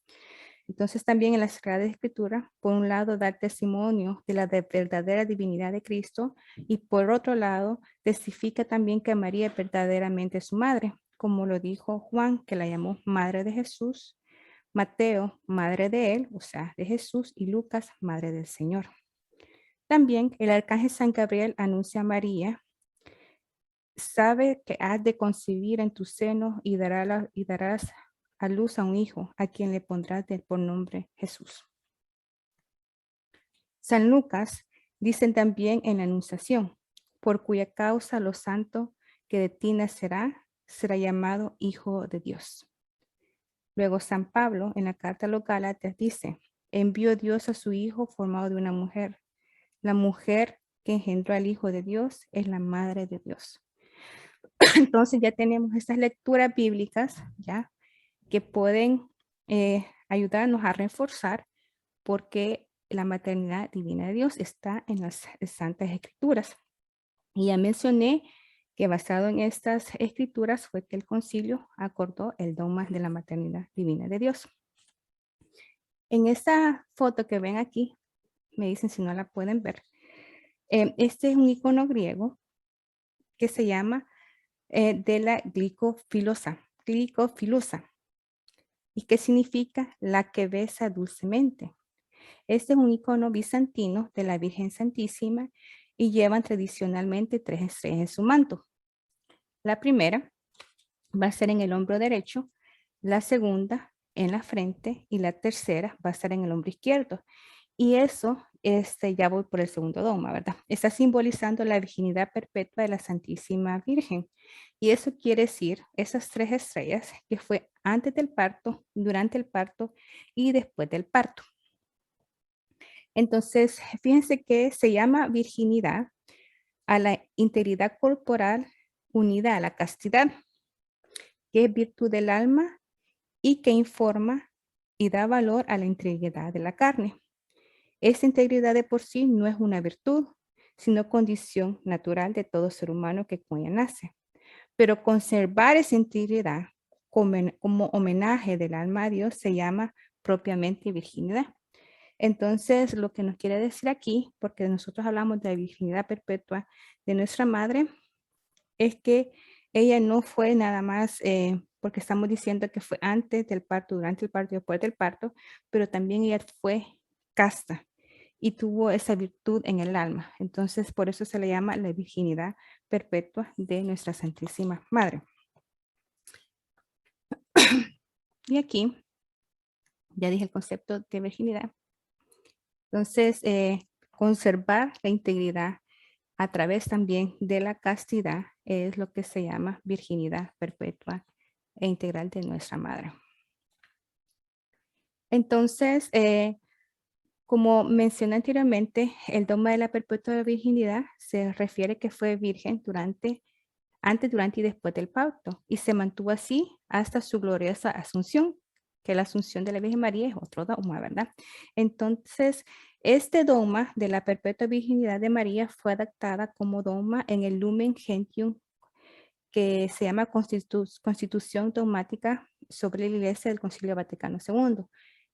Entonces también en la Sagrada Escritura, por un lado, da testimonio de la verdadera divinidad de Cristo y por otro lado, testifica también que María es verdaderamente su madre, como lo dijo Juan, que la llamó Madre de Jesús, Mateo, Madre de él, o sea, de Jesús, y Lucas, Madre del Señor. También el arcángel San Gabriel anuncia a María, sabe que has de concebir en tu seno y darás a luz a un hijo, a quien le pondrás por nombre Jesús. San Lucas dice también en la Anunciación, por cuya causa lo santo que de ti nacerá, será llamado Hijo de Dios. Luego San Pablo en la carta a los Gálatas dice, envió Dios a su Hijo formado de una mujer. La mujer que engendró al Hijo de Dios es la Madre de Dios. Entonces ya tenemos estas lecturas bíblicas, ¿ya? Que pueden ayudarnos a reforzar porque la maternidad divina de Dios está en las Santas Escrituras. Y ya mencioné que basado en estas escrituras fue que el concilio acordó el dogma de la maternidad divina de Dios. En esta foto que ven aquí, me dicen si no la pueden ver, este es un icono griego que se llama de la glicofilosa, y que significa la que besa dulcemente. Este es un icono bizantino de la Virgen Santísima y llevan tradicionalmente 3 estrellas en su manto. La primera va a ser en el hombro derecho, la segunda en la frente y la tercera va a estar en el hombro izquierdo. Y eso, ya voy por el segundo dogma, ¿verdad? Está simbolizando la virginidad perpetua de la Santísima Virgen. Y eso quiere decir, esas 3 estrellas, que fue antes del parto, durante el parto y después del parto. Entonces, fíjense que se llama virginidad a la integridad corporal unida a la castidad, que es virtud del alma y que informa y da valor a la integridad de la carne. Esa integridad de por sí no es una virtud, sino condición natural de todo ser humano que con ella nace. Pero conservar esa integridad como homenaje del alma a Dios se llama propiamente virginidad. Entonces, lo que nos quiere decir aquí, porque nosotros hablamos de la virginidad perpetua de nuestra madre, es que ella no fue nada más, porque estamos diciendo que fue antes del parto, durante el parto y después del parto, pero también ella fue casta y tuvo esa virtud en el alma. Entonces, por eso se le llama la virginidad perpetua de nuestra Santísima Madre. Y aquí, ya dije el concepto de virginidad. Entonces, conservar la integridad a través también de la castidad es lo que se llama virginidad perpetua e integral de nuestra madre. Entonces, como mencioné anteriormente, el dogma de la perpetua virginidad se refiere que fue virgen antes, durante y después del parto y se mantuvo así hasta su gloriosa asunción, que la asunción de la Virgen María es otro dogma, ¿verdad? Entonces, este dogma de la perpetua virginidad de María fue adaptada como dogma en el Lumen Gentium, que se llama Constitución Dogmática sobre la Iglesia del Concilio Vaticano II.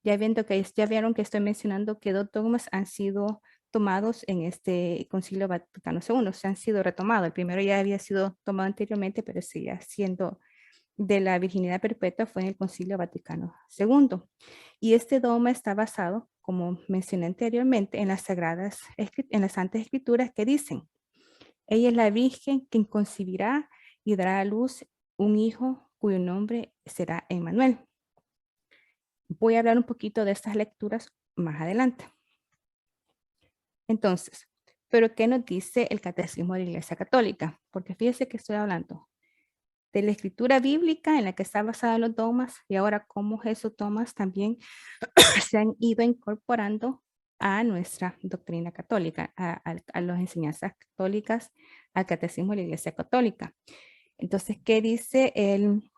Ya vieron que estoy mencionando que 2 dogmas han sido tomados en este Concilio Vaticano II, se han sido retomados. El primero ya había sido tomado anteriormente, pero sigue siendo de la virginidad perpetua fue en el Concilio Vaticano II. Y este dogma está basado, como mencioné anteriormente, en las Santas Escrituras que dicen, ella es la Virgen quien concebirá y dará a luz un hijo cuyo nombre será Emmanuel. Voy a hablar un poquito de estas lecturas más adelante. Entonces, ¿pero qué nos dice el Catecismo de la Iglesia Católica? Porque fíjense que estoy hablando de la escritura bíblica en la que está basada los dogmas y ahora cómo esos dogmas también se han ido incorporando a nuestra doctrina católica, a las enseñanzas católicas, al catecismo de la Iglesia Católica. Entonces, ¿qué dice el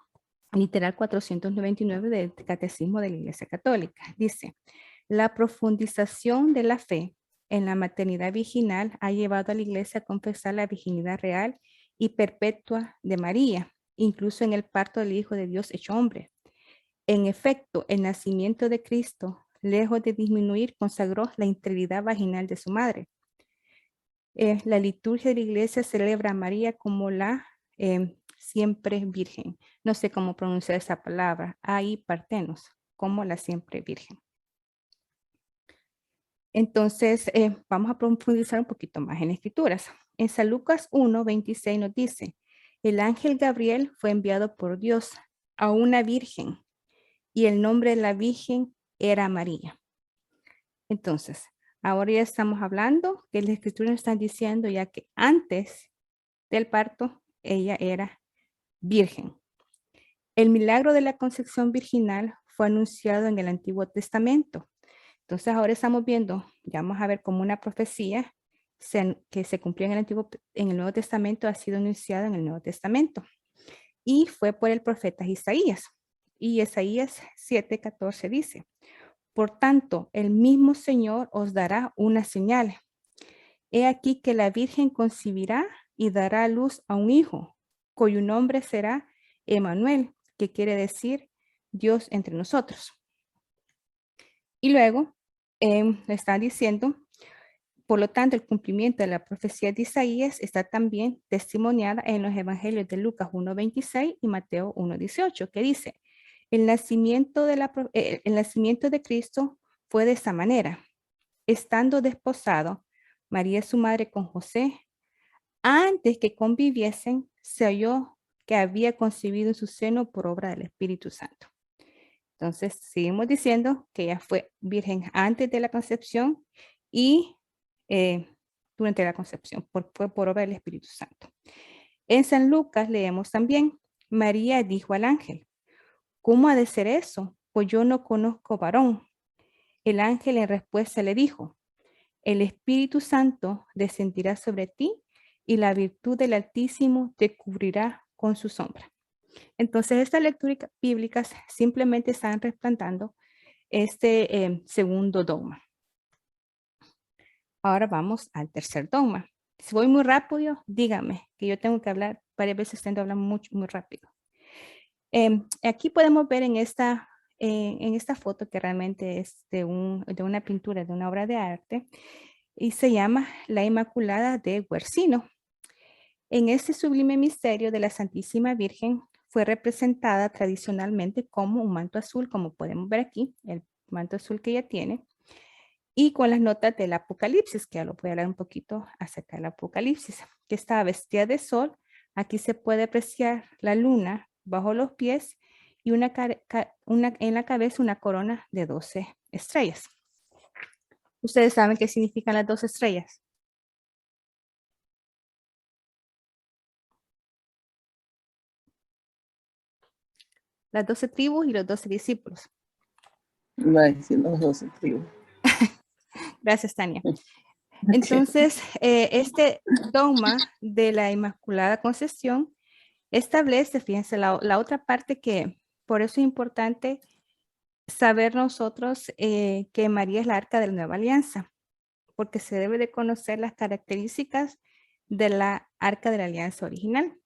literal 499 del catecismo de la Iglesia Católica? Dice, la profundización de la fe en la maternidad virginal ha llevado a la Iglesia a confesar la virginidad real y perpetua de María, incluso en el parto del Hijo de Dios hecho hombre. En efecto, el nacimiento de Cristo, lejos de disminuir, consagró la integridad vaginal de su madre. La liturgia de la Iglesia celebra a María como la siempre virgen. No sé cómo pronunciar esa palabra, ahí partenos, como la siempre virgen. Entonces, vamos a profundizar un poquito más en escrituras. En San Lucas 1, 26 nos dice, el ángel Gabriel fue enviado por Dios a una virgen y el nombre de la virgen era María. Entonces, ahora ya estamos hablando que las escrituras están diciendo ya que antes del parto ella era virgen. El milagro de la concepción virginal fue anunciado en el Antiguo Testamento. Entonces ahora estamos viendo, ya vamos a ver como una profecía que se cumplió en el Nuevo Testamento, ha sido anunciada en el Nuevo Testamento. Y fue por el profeta Isaías. Y Isaías 7:14 dice, por tanto, el mismo Señor os dará una señal. He aquí que la Virgen concebirá y dará a luz a un hijo, cuyo nombre será Emmanuel, que quiere decir Dios entre nosotros. Y luego le está diciendo, por lo tanto, el cumplimiento de la profecía de Isaías está también testimoniada en los evangelios de Lucas 1:26 y Mateo 1:18, que dice, el nacimiento de Cristo fue de esa manera. Estando desposado, María su madre con José, antes que conviviesen, se oyó que había concebido en su seno por obra del Espíritu Santo. Entonces, seguimos diciendo que ella fue virgen antes de la concepción y durante la concepción, fue por obra del Espíritu Santo. En San Lucas leemos también, María dijo al ángel, ¿cómo ha de ser eso? Pues yo no conozco varón. El ángel en respuesta le dijo, el Espíritu Santo descenderá sobre ti y la virtud del Altísimo te cubrirá con su sombra. Entonces, estas lecturas bíblicas simplemente están respaldando este segundo dogma. Ahora vamos al tercer dogma. Si voy muy rápido, dígame, que yo tengo que hablar, varias veces tendo a hablar muy rápido. Aquí podemos ver en esta foto que realmente es de una pintura, de una obra de arte, y se llama La Inmaculada de Guercino. En este sublime misterio de la Santísima Virgen fue representada tradicionalmente como un manto azul, como podemos ver aquí, el manto azul que ella tiene, y con las notas del Apocalipsis, que ya lo voy a hablar un poquito acerca del Apocalipsis, que está vestida de sol. Aquí se puede apreciar la luna bajo los pies y en la cabeza una corona de 12 estrellas. ¿Ustedes saben qué significan las 12 estrellas? Las 12 tribus y los 12 discípulos. Va a decir los 12 tribus. Gracias, Tania. Entonces, este dogma de la Inmaculada Concepción establece, fíjense, la otra parte que por eso es importante saber nosotros que María es la arca de la nueva alianza, porque se debe de conocer las características de la arca de la alianza original.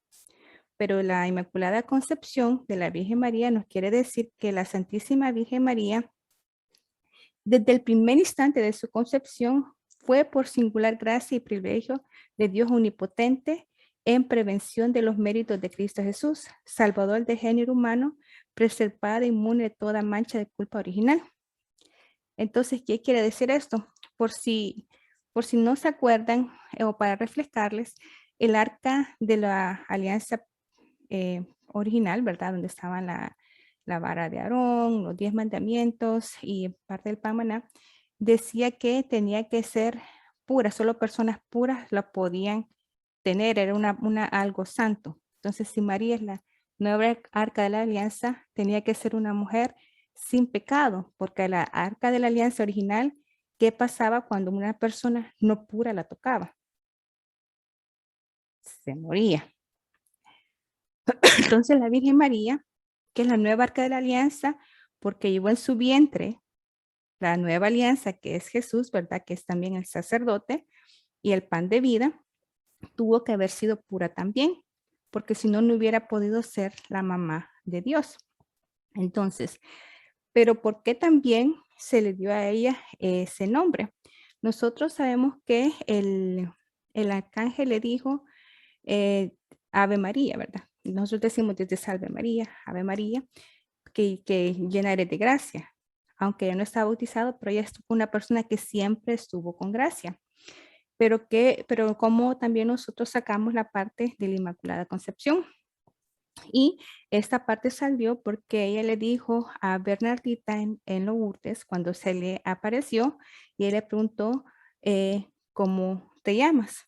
Pero la Inmaculada Concepción de la Virgen María nos quiere decir que la Santísima Virgen María, desde el primer instante de su concepción, fue por singular gracia y privilegio de Dios omnipotente en prevención de los méritos de Cristo Jesús, Salvador del género humano, preservada e inmune de toda mancha de culpa original. Entonces, ¿qué quiere decir esto? Por si no se acuerdan, o para refrescarles, el arca de la alianza original, ¿verdad? Donde estaban la vara de Aarón, los 10 mandamientos y parte del pan maná, decía que tenía que ser pura, solo personas puras la podían tener, era algo santo. Entonces, si María es nueva arca de la alianza tenía que ser una mujer sin pecado, porque la arca de la alianza original, ¿qué pasaba cuando una persona no pura la tocaba? Se moría. Entonces la Virgen María, que es la nueva arca de la alianza, porque llevó en su vientre la nueva alianza, que es Jesús, ¿verdad? Que es también el sacerdote y el pan de vida, tuvo que haber sido pura también, porque si no, no hubiera podido ser la mamá de Dios. Entonces, pero ¿por qué también se le dio a ella ese nombre? Nosotros sabemos que el arcángel le dijo Ave María, ¿verdad? Nosotros decimos desde Salve María, Ave María, que llena eres de gracia. Aunque ella no está bautizado, pero ella es una persona que siempre estuvo con gracia. Pero como también nosotros sacamos la parte de la Inmaculada Concepción. Y esta parte salió porque ella le dijo a Bernardita en Lourdes, cuando se le apareció, y él le preguntó, ¿cómo te llamas?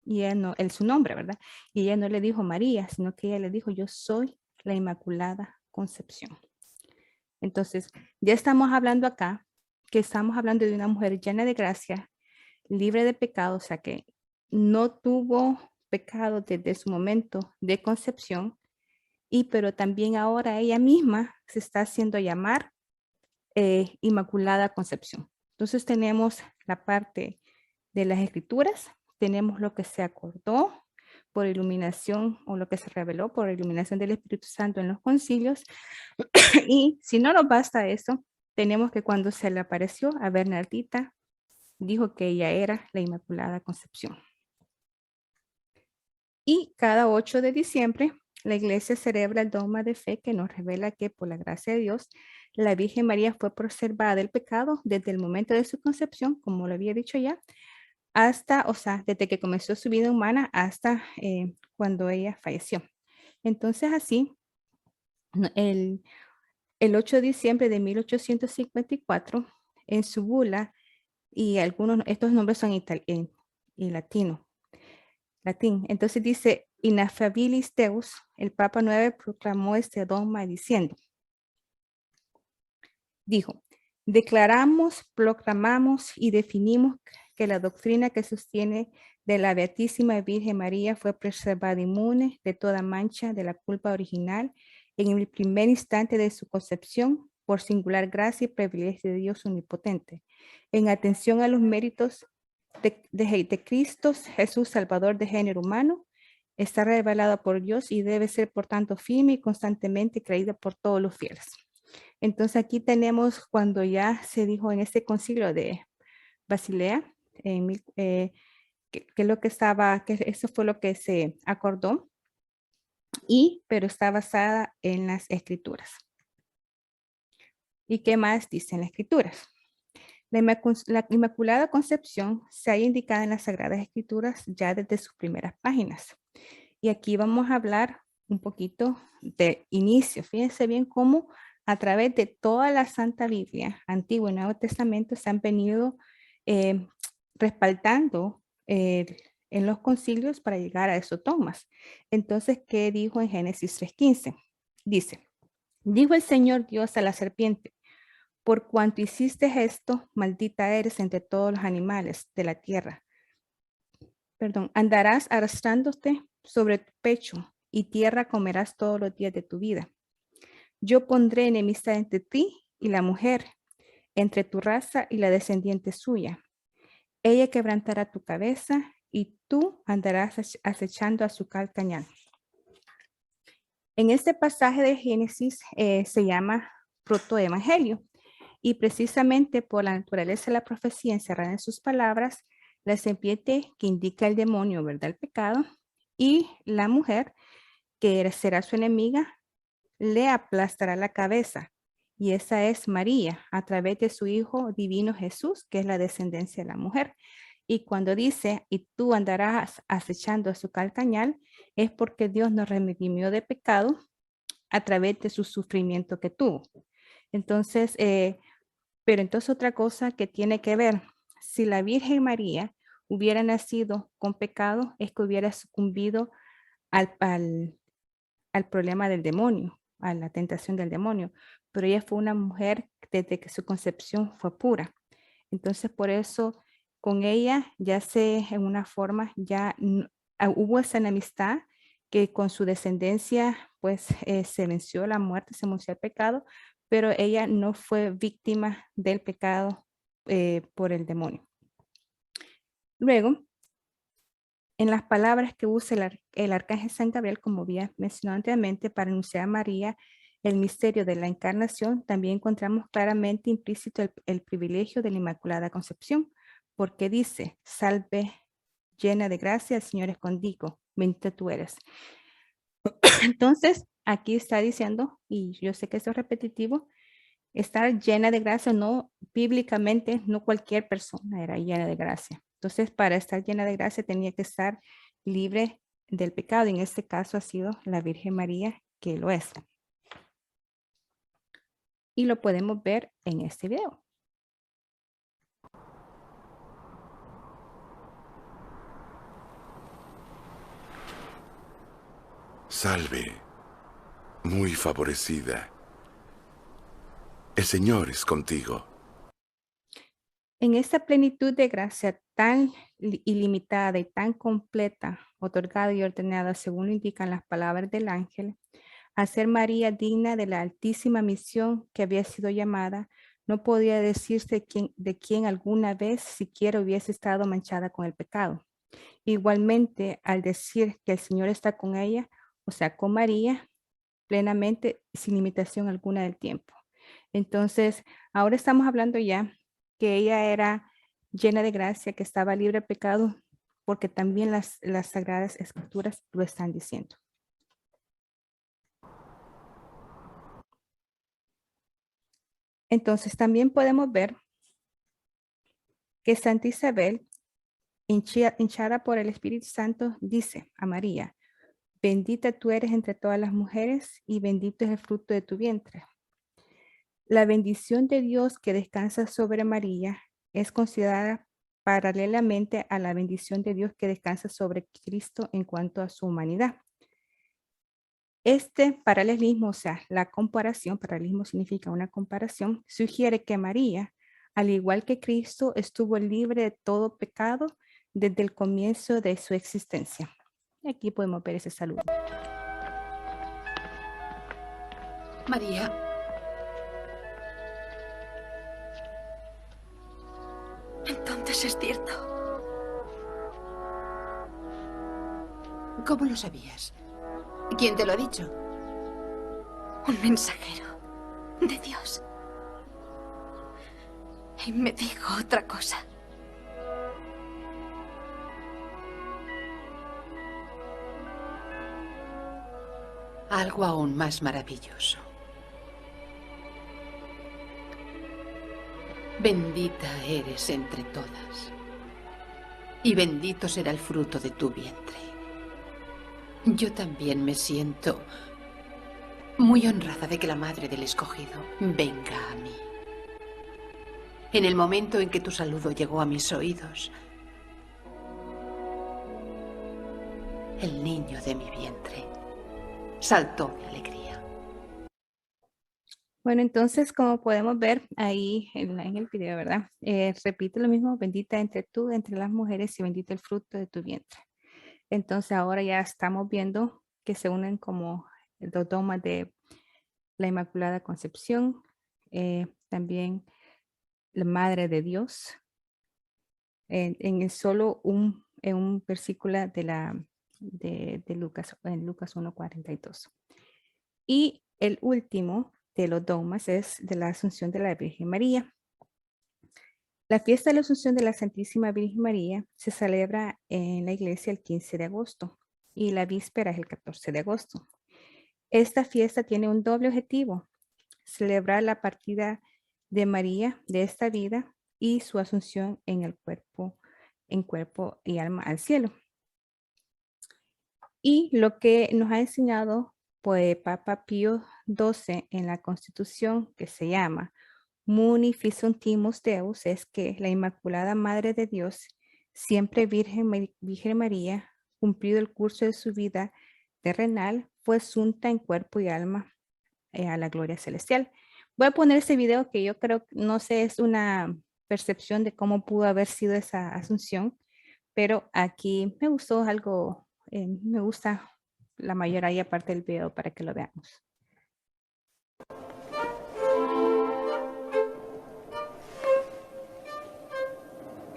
Y ella no, su nombre, ¿verdad? Y ella no le dijo María, sino que ella le dijo, yo soy la Inmaculada Concepción. Entonces, ya estamos hablando acá, que estamos hablando de una mujer llena de gracia, libre de pecado, o sea que no tuvo pecado desde su momento de concepción, pero también ahora ella misma se está haciendo llamar Inmaculada Concepción. Entonces tenemos la parte de las escrituras, tenemos lo que se acordó por iluminación o lo que se reveló por iluminación del Espíritu Santo en los concilios. Y si no nos basta eso, tenemos que cuando se le apareció a Bernardita, dijo que ella era la Inmaculada Concepción. Y cada 8 de diciembre, la iglesia celebra el dogma de fe que nos revela que por la gracia de Dios, la Virgen María fue preservada del pecado desde el momento de su concepción, como lo había dicho ya, hasta, o sea, desde que comenzó su vida humana hasta cuando ella falleció. Entonces así, el 8 de diciembre de 1854, en su bula, y algunos, estos nombres son en latín. Entonces dice, Ineffabilis Deus, el Papa 9 proclamó este dogma diciendo, dijo, declaramos, proclamamos y definimos que la doctrina que sostiene de la Beatísima Virgen María fue preservada inmune de toda mancha de la culpa original en el primer instante de su concepción por singular gracia y privilegio de Dios omnipotente, en atención a los méritos de Cristo Jesús, Salvador de género humano, está revelada por Dios y debe ser por tanto firme y constantemente creída por todos los fieles. Entonces aquí tenemos cuando ya se dijo en este concilio de Basilea, que lo que estaba, que eso fue lo que se acordó, pero está basada en las escrituras. ¿Y qué más dicen las escrituras? La Inmaculada Concepción se ha indicado en las Sagradas Escrituras ya desde sus primeras páginas. Y aquí vamos a hablar un poquito de inicio. Fíjense bien cómo a través de toda la Santa Biblia, Antiguo y Nuevo Testamento, se han venido respaldando en los concilios para llegar a esos dogmas. Entonces, ¿qué dijo en Génesis 3:15? Dice, dijo el Señor Dios a la serpiente, por cuanto hiciste esto, maldita eres entre todos los animales de la tierra. Andarás arrastrándote sobre tu pecho y tierra comerás todos los días de tu vida. Yo pondré enemistad entre ti y la mujer, entre tu raza y la descendiente suya. Ella quebrantará tu cabeza y tú andarás acechando a su calcañal. En este pasaje de Génesis se llama protoevangelio. Y precisamente por la naturaleza de la profecía encerrada en sus palabras, la serpiente que indica el demonio, ¿verdad? El pecado, y la mujer que será su enemiga, le aplastará la cabeza. Y esa es María, a través de su Hijo divino Jesús, que es la descendencia de la mujer. Y cuando dice, y tú andarás acechando a su calcañal, es porque Dios nos redimió de pecado a través de su sufrimiento que tuvo. Entonces, pero entonces otra cosa que tiene que ver, si la Virgen María hubiera nacido con pecado, es que hubiera sucumbido al al problema del demonio, a la tentación del demonio, pero ella fue una mujer desde que su concepción fue pura. Entonces, por eso con ella ya en una forma, hubo esa enemistad que con su descendencia, pues se venció la muerte, se venció el pecado, pero ella no fue víctima del pecado por el demonio. Luego, en las palabras que usa el arcángel San Gabriel, como había mencionado anteriormente, para anunciar a María el misterio de la encarnación, también encontramos claramente implícito el privilegio de la Inmaculada Concepción, porque dice, salve llena de gracia, el Señor es contigo, bendita tú eres. Entonces, aquí está diciendo, y yo sé que esto es repetitivo, estar llena de gracia, no bíblicamente, no cualquier persona era llena de gracia. Entonces, para estar llena de gracia tenía que estar libre del pecado. En este caso ha sido la Virgen María que lo es. Y lo podemos ver en este video. Salve, muy favorecida. El Señor es contigo. En esta plenitud de gracia tan ilimitada y tan completa, otorgada y ordenada según lo indican las palabras del ángel, hacer María digna de la altísima misión que había sido llamada, no podía decirse de quien alguna vez siquiera hubiese estado manchada con el pecado. Igualmente, al decir que el Señor está con ella, o sea, con María, plenamente, sin limitación alguna del tiempo. Entonces, ahora estamos hablando ya que ella era llena de gracia, que estaba libre de pecado, porque también las Sagradas Escrituras lo están diciendo. Entonces, también podemos ver que Santa Isabel, hinchada por el Espíritu Santo, dice a María, bendita tú eres entre todas las mujeres y bendito es el fruto de tu vientre. La bendición de Dios que descansa sobre María es considerada paralelamente a la bendición de Dios que descansa sobre Cristo en cuanto a su humanidad. Este paralelismo, o sea, la comparación, paralelismo significa una comparación, sugiere que María, al igual que Cristo, estuvo libre de todo pecado desde el comienzo de su existencia. Y aquí podemos ver ese saludo. María. Entonces es cierto. ¿Cómo lo sabías? ¿Quién te lo ha dicho? Un mensajero de Dios. Y me dijo otra cosa. Algo aún más maravilloso. Bendita eres entre todas, y bendito será el fruto de tu vientre. Yo también me siento muy honrada de que la madre del escogido venga a mí. En el momento en que tu saludo llegó a mis oídos, el niño de mi vientre saltó de alegría. Bueno, entonces, como podemos ver ahí en el video, ¿verdad? Repite lo mismo, bendita entre las mujeres y bendito el fruto de tu vientre. Entonces, ahora ya estamos viendo que se unen como los dogmas de la Inmaculada Concepción, también la Madre de Dios, en solo un versículo de Lucas, en Lucas 1:42. Y el último de los dogmas es de la Asunción de la Virgen María. La fiesta de la Asunción de la Santísima Virgen María se celebra en la iglesia el 15 de agosto y la víspera es el 14 de agosto. Esta fiesta tiene un doble objetivo, celebrar la partida de María de esta vida y su asunción en cuerpo y alma al cielo. Y lo que nos ha enseñado pues Papa Pío XII en la Constitución, que se llama Munificentimus Deus, es que la Inmaculada Madre de Dios, siempre Virgen María, cumplido el curso de su vida, terrenal, fue asunta en cuerpo y alma a la gloria celestial. Voy a poner este video que yo creo, no sé, es una percepción de cómo pudo haber sido esa asunción, pero aquí me gustó algo, me gusta la mayoría parte del video para que lo veamos.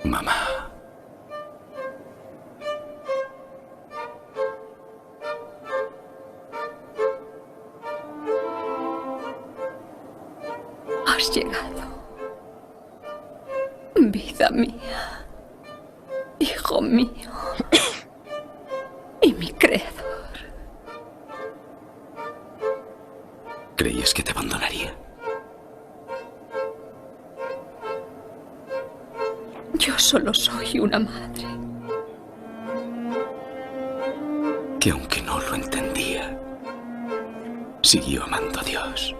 Mamá. Has llegado. Vida mía. Hijo mío. Y mi creador. ¿Creías que te abandonaría? Yo solo soy una madre. Que aunque no lo entendía, siguió amando a Dios.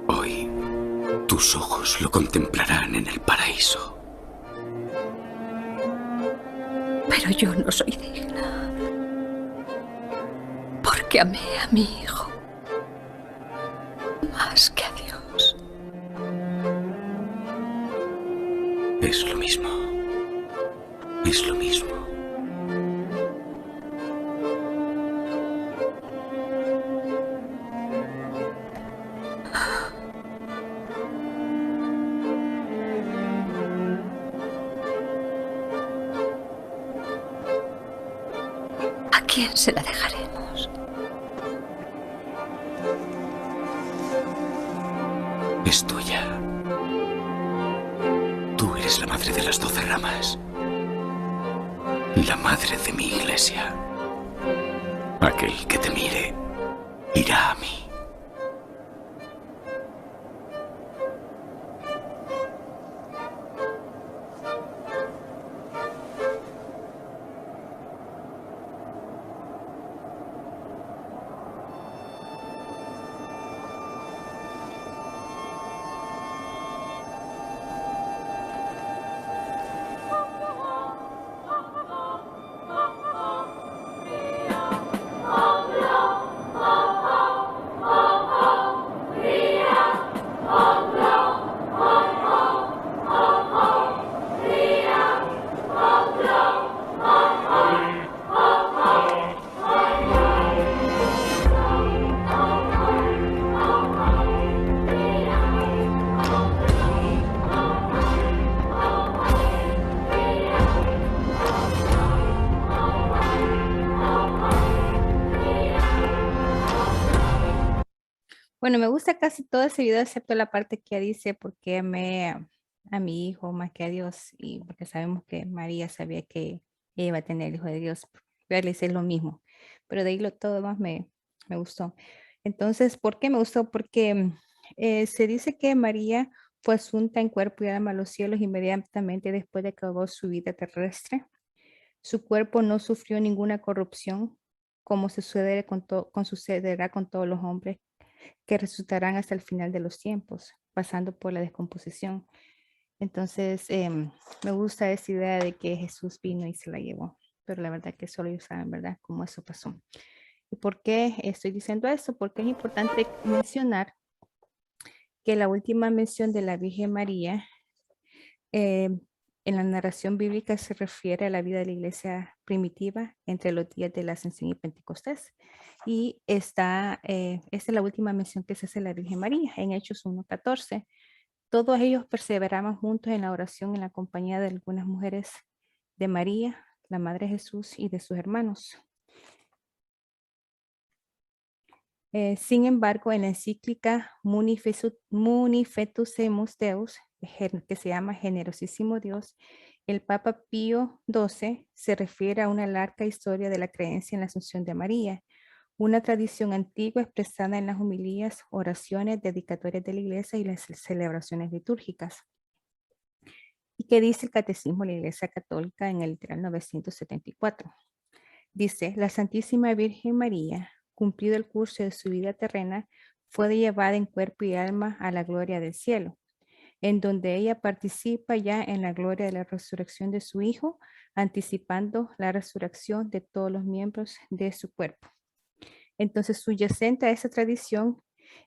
Hoy, tus ojos lo contemplarán en el paraíso. Pero yo no soy digna. Porque amé a mi hijo más que a Dios. Es lo mismo. Es lo mismo. ¿A quién se la dejaremos? Es tuya. Tú eres la madre de las 12 ramas. La madre de mi iglesia. Aquel que te mire irá a mí. Bueno, me gusta casi todo ese video, excepto la parte que dice porque amé a mi hijo más que a Dios, y porque sabemos que María sabía que ella iba a tener el hijo de Dios. Verles es lo mismo, pero de ahí todo más me gustó. Entonces, ¿por qué me gustó? Porque se dice que María fue asunta en cuerpo y alma a los cielos inmediatamente después de que acabó su vida terrestre. Su cuerpo no sufrió ninguna corrupción, como sucederá con todos los hombres que resucitarán hasta el final de los tiempos, pasando por la descomposición. Entonces, me gusta esa idea de que Jesús vino y se la llevó, pero la verdad que solo ellos saben, ¿verdad?, cómo eso pasó. ¿Y por qué estoy diciendo eso? Porque es importante mencionar que la última mención de la Virgen María en la narración bíblica se refiere a la vida de la iglesia primitiva entre los días de la Ascensión y Pentecostés. Y esta es la última mención que se hace a la Virgen María en Hechos 1:14. Todos ellos perseveraban juntos en la oración en la compañía de algunas mujeres de María, la Madre de Jesús y de sus hermanos. Sin embargo, en la encíclica Munifetusemus Deus, que se llama Generosísimo Dios, el Papa Pío XII se refiere a una larga historia de la creencia en la Asunción de María, una tradición antigua expresada en las homilías, oraciones, dedicatorias de la Iglesia y las celebraciones litúrgicas. ¿Y qué dice el Catecismo de la Iglesia Católica en el literal 974? Dice, la Santísima Virgen María, cumplido el curso de su vida terrena, fue llevada en cuerpo y alma a la gloria del cielo, en donde ella participa ya en la gloria de la resurrección de su Hijo, anticipando la resurrección de todos los miembros de su cuerpo. Entonces, subyacente a esa tradición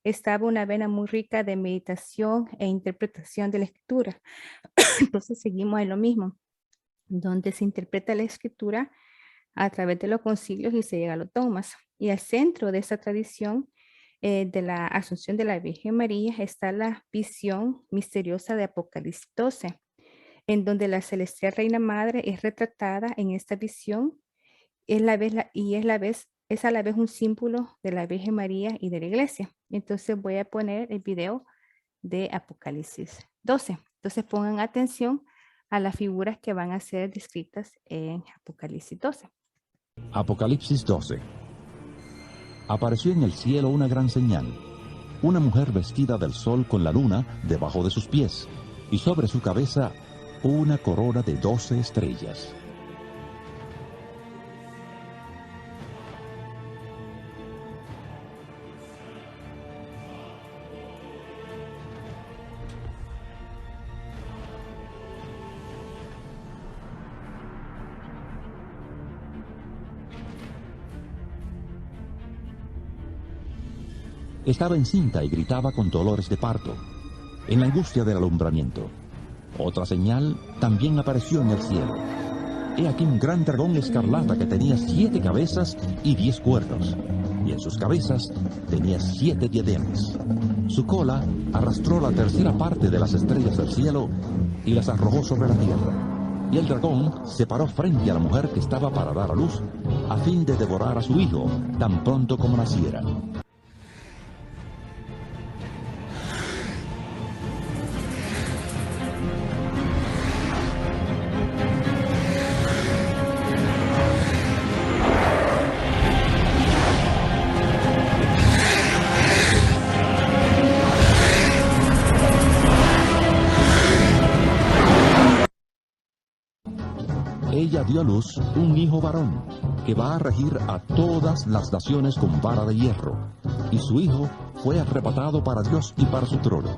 estaba una vena muy rica de meditación e interpretación de la escritura. Entonces, seguimos en lo mismo, donde se interpreta la escritura a través de los concilios y se llega a los dogmas. Y al centro de esa tradición de la Asunción de la Virgen María está la visión misteriosa de Apocalipsis 12, en donde la celestial Reina Madre es retratada en esta visión es a la vez un símbolo de la Virgen María y de la Iglesia. Entonces voy a poner el video de Apocalipsis 12. Entonces pongan atención a las figuras que van a ser descritas en Apocalipsis 12. Apocalipsis 12. Apareció en el cielo una gran señal, una mujer vestida del sol con la luna debajo de sus pies, y sobre su cabeza una corona de 12 estrellas. Estaba encinta y gritaba con dolores de parto, en la angustia del alumbramiento. Otra señal también apareció en el cielo. He aquí un gran dragón escarlata que tenía 7 cabezas y 10 cuernos, y en sus cabezas tenía 7 diademas. Su cola arrastró la tercera parte de las estrellas del cielo y las arrojó sobre la tierra. Y el dragón se paró frente a la mujer que estaba para dar a luz, a fin de devorar a su hijo tan pronto como naciera. Ella dio a luz un hijo varón, que va a regir a todas las naciones con vara de hierro, y su hijo fue arrebatado para Dios y para su trono.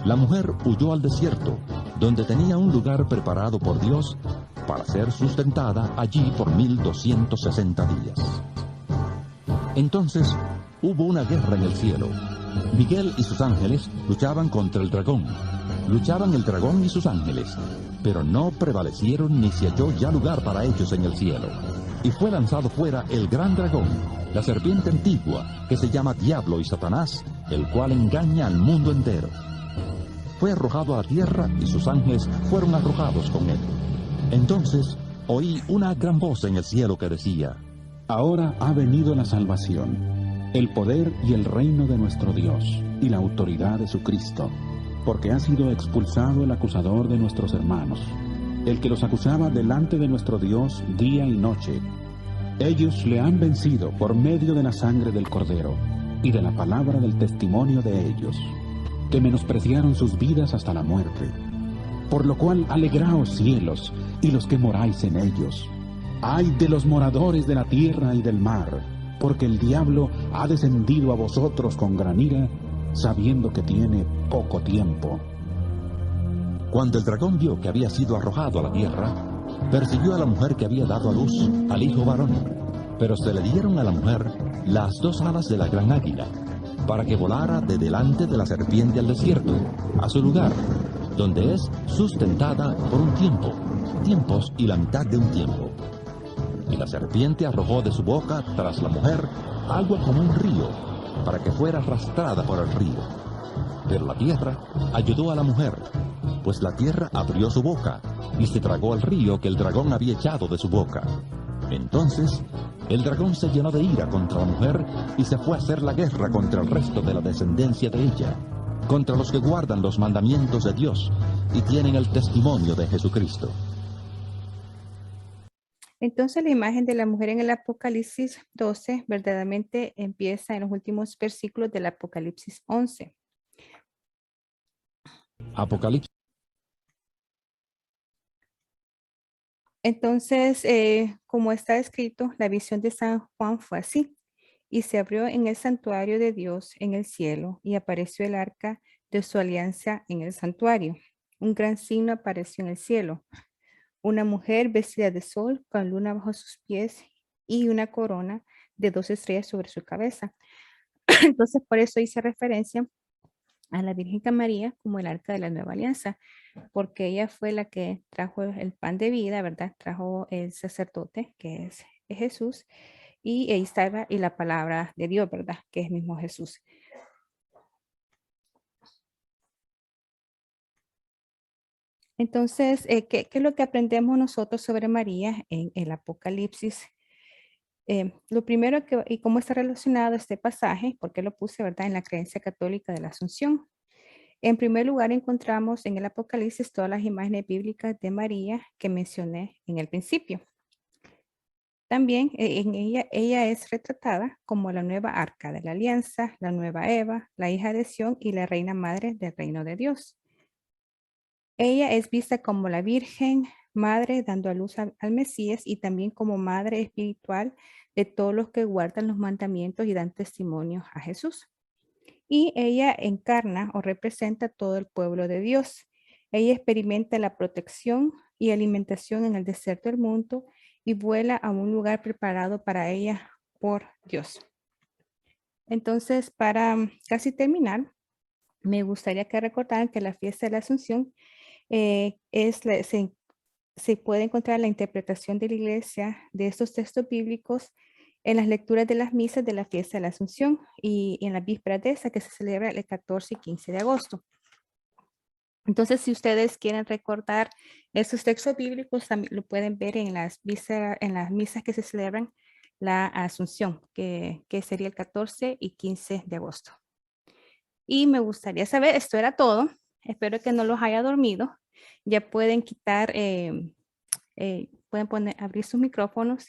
La mujer huyó al desierto, donde tenía un lugar preparado por Dios para ser sustentada allí por 1260 días. Entonces hubo una guerra en el cielo. Miguel y sus ángeles luchaban contra el dragón. Luchaban el dragón y sus ángeles, pero no prevalecieron ni se halló ya lugar para ellos en el cielo. Y fue lanzado fuera el gran dragón, la serpiente antigua, que se llama Diablo y Satanás, el cual engaña al mundo entero. Fue arrojado a la tierra y sus ángeles fueron arrojados con él. Entonces oí una gran voz en el cielo que decía: Ahora ha venido la salvación, el poder y el reino de nuestro Dios, y la autoridad de su Cristo, porque ha sido expulsado el acusador de nuestros hermanos, el que los acusaba delante de nuestro Dios día y noche. Ellos le han vencido por medio de la sangre del Cordero y de la palabra del testimonio de ellos, que menospreciaron sus vidas hasta la muerte. Por lo cual alegraos cielos y los que moráis en ellos. Ay de los moradores de la tierra y del mar, porque el diablo ha descendido a vosotros con gran ira, sabiendo que tiene poco tiempo. Cuando el dragón vio que había sido arrojado a la tierra, persiguió a la mujer que había dado a luz al hijo varón, pero se le dieron a la mujer las 2 alas de la gran águila, para que volara de delante de la serpiente al desierto, a su lugar, donde es sustentada por un tiempo, tiempos y la mitad de un tiempo. Y la serpiente arrojó de su boca tras la mujer agua como un río, para que fuera arrastrada por el río. Pero la tierra ayudó a la mujer, pues la tierra abrió su boca y se tragó al río que el dragón había echado de su boca. Entonces el dragón se llenó de ira contra la mujer y se fue a hacer la guerra contra el resto de la descendencia de ella, contra los que guardan los mandamientos de Dios y tienen el testimonio de Jesucristo. Entonces la imagen de la mujer en el Apocalipsis 12 verdaderamente empieza en los últimos versículos del Apocalipsis 11. Apocalipsis. Entonces, como está escrito, la visión de San Juan fue así. Y se abrió en el santuario de Dios en el cielo y apareció el arca de su alianza en el santuario. Un gran signo apareció en el cielo. Una mujer vestida de sol con luna bajo sus pies y una corona de 2 estrellas sobre su cabeza. Entonces, por eso hice referencia a la Virgen María como el arca de la nueva alianza, porque ella fue la que trajo el pan de vida, ¿verdad? Trajo el sacerdote, que es Jesús, y ahí estaba y la palabra de Dios, ¿verdad? Que es mismo Jesús. Entonces, ¿qué es lo que aprendemos nosotros sobre María en el Apocalipsis? Lo primero y cómo está relacionado este pasaje, porque lo puse, ¿verdad? En la creencia católica de la Asunción. En primer lugar, encontramos en el Apocalipsis todas las imágenes bíblicas de María que mencioné en el principio. También en ella es retratada como la nueva arca de la alianza, la nueva Eva, la hija de Sión y la reina madre del reino de Dios. Ella es vista como la Virgen Madre dando a luz al Mesías y también como madre espiritual de todos los que guardan los mandamientos y dan testimonio a Jesús. Y ella encarna o representa todo el pueblo de Dios. Ella experimenta la protección y alimentación en el desierto del mundo y vuela a un lugar preparado para ella por Dios. Entonces, para casi terminar, me gustaría que recordaran que la fiesta de la Asunción se puede encontrar la interpretación de la iglesia de estos textos bíblicos en las lecturas de las misas de la fiesta de la Asunción y en la víspera de esa que se celebra el 14 y 15 de agosto. Entonces, si ustedes quieren recordar esos textos bíblicos, también lo pueden ver en las misas que se celebran la Asunción, que sería el 14 y 15 de agosto. Y me gustaría saber, esto era todo. Espero que no los haya dormido. Ya pueden quitar, pueden abrir sus micrófonos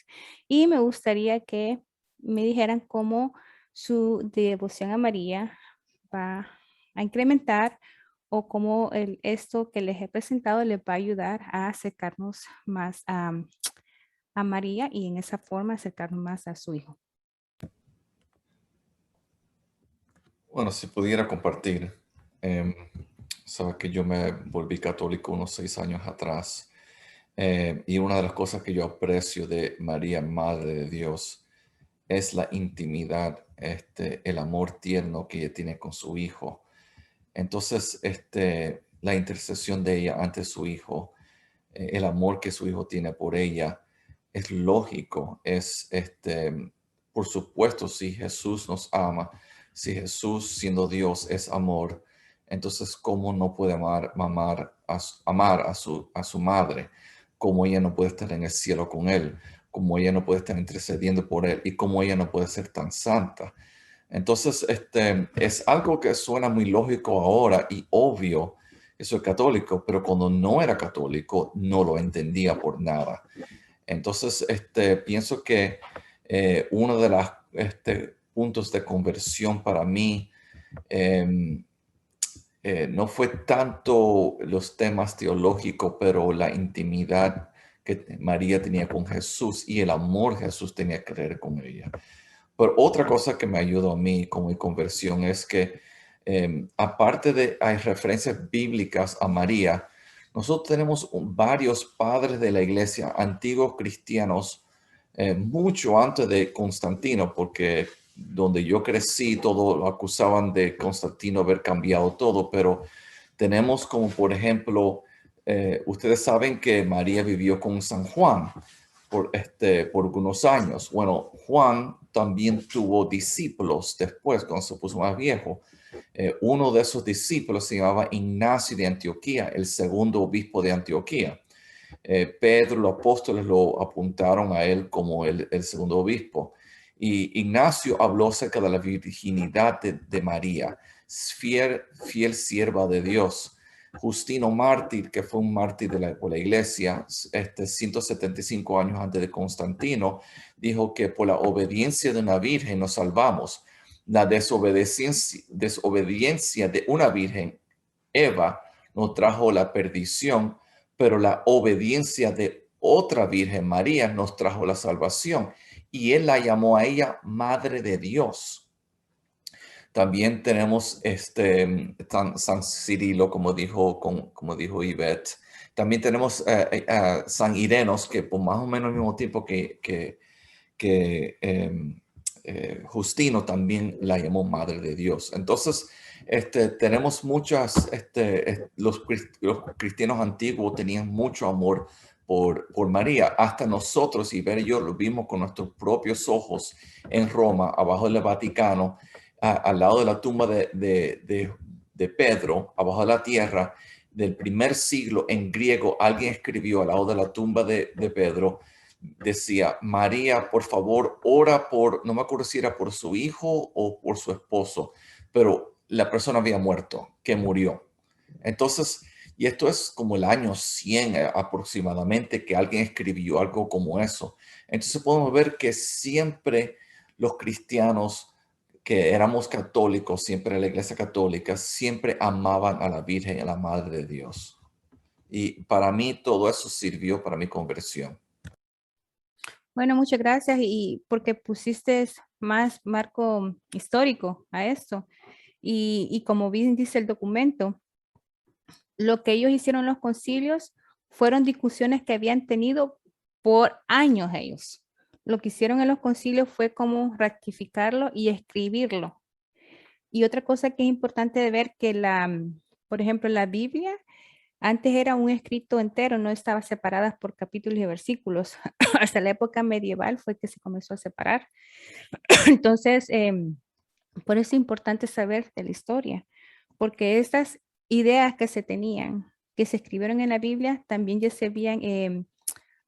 y me gustaría que me dijeran cómo su devoción a María va a incrementar o cómo esto que les he presentado les va a ayudar a acercarnos más a María y en esa forma acercarnos más a su hijo. Bueno, si pudiera compartir, sabe que yo me volví católico unos 6 años atrás y una de las cosas que yo aprecio de María, Madre de Dios, es la intimidad, el amor tierno que ella tiene con su hijo. Entonces, la intercesión de ella ante su hijo, el amor que su hijo tiene por ella, es lógico, por supuesto, si Jesús nos ama, si Jesús siendo Dios es amor, entonces ¿cómo no puede amar a su madre? ¿Cómo ella no puede estar en el cielo con él? ¿Cómo ella no puede estar intercediendo por él? ¿Y cómo ella no puede ser tan santa? Entonces, es algo que suena muy lógico ahora y obvio. Soy católico, pero cuando no era católico no lo entendía por nada. Entonces, pienso que uno de los puntos de conversión para mí no fue tanto los temas teológicos, pero la intimidad que María tenía con Jesús y el amor que Jesús tenía que tener con ella. Pero otra cosa que me ayudó a mí con mi conversión es que aparte de hay referencias bíblicas a María, nosotros tenemos varios padres de la iglesia, antiguos cristianos, mucho antes de Constantino, porque donde yo crecí, todo lo acusaban de Constantino haber cambiado todo, pero tenemos como por ejemplo, ustedes saben que María vivió con San Juan por algunos años. Bueno, Juan también tuvo discípulos después, cuando se puso más viejo. Uno de esos discípulos se llamaba Ignacio de Antioquía, el segundo obispo de Antioquía. Pedro, los apóstoles lo apuntaron a él como el segundo obispo. Y Ignacio habló acerca de la virginidad de María, fiel sierva de Dios. Justino mártir, que fue un mártir por la iglesia, 175 años antes de Constantino, dijo que por la obediencia de una virgen nos salvamos. La desobediencia de una virgen, Eva, nos trajo la perdición, pero la obediencia de otra virgen, María, nos trajo la salvación. Y él la llamó a ella Madre de Dios. También tenemos San Cirilo, como dijo Yvette. También tenemos San Irenos, que por más o menos el mismo tiempo que Justino también la llamó Madre de Dios. Entonces, tenemos muchas, los cristianos antiguos tenían mucho amor por María. Hasta nosotros, Ivette y yo, lo vimos con nuestros propios ojos en Roma, abajo del Vaticano, al lado de la tumba de Pedro, abajo de la tierra, del primer siglo en griego. Alguien escribió al lado de la tumba de Pedro, decía: María, por favor, ora por, no me acuerdo si era por su hijo o por su esposo, pero la persona había muerto, que murió. Entonces, y esto es como el año 100 aproximadamente que alguien escribió algo como eso. Entonces podemos ver que siempre los cristianos que éramos católicos, siempre la Iglesia Católica, siempre amaban a la Virgen, a la Madre de Dios. Y para mí todo eso sirvió para mi conversión. Bueno, muchas gracias y porque pusiste más marco histórico a esto. Y como bien dice el documento, lo que ellos hicieron en los concilios fueron discusiones que habían tenido por años ellos. Lo que hicieron en los concilios fue como rectificarlo y escribirlo. Y otra cosa que es importante de ver que por ejemplo, la Biblia antes era un escrito entero, no estaba separada por capítulos y versículos. Hasta la época medieval fue que se comenzó a separar. Entonces, por eso es importante saber de la historia, porque estas ideas que se tenían, que se escribieron en la Biblia, también ya se habían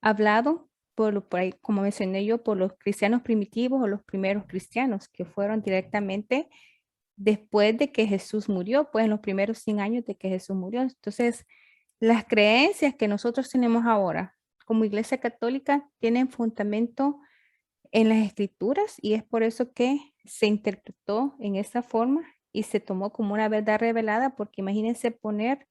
hablado, por ahí, como mencioné yo, por los cristianos primitivos o los primeros cristianos, que fueron directamente después de que Jesús murió, pues en los primeros 100 años de que Jesús murió. Entonces, las creencias que nosotros tenemos ahora como Iglesia Católica tienen fundamento en las Escrituras y es por eso que se interpretó en esa forma y se tomó como una verdad revelada, porque imagínense poner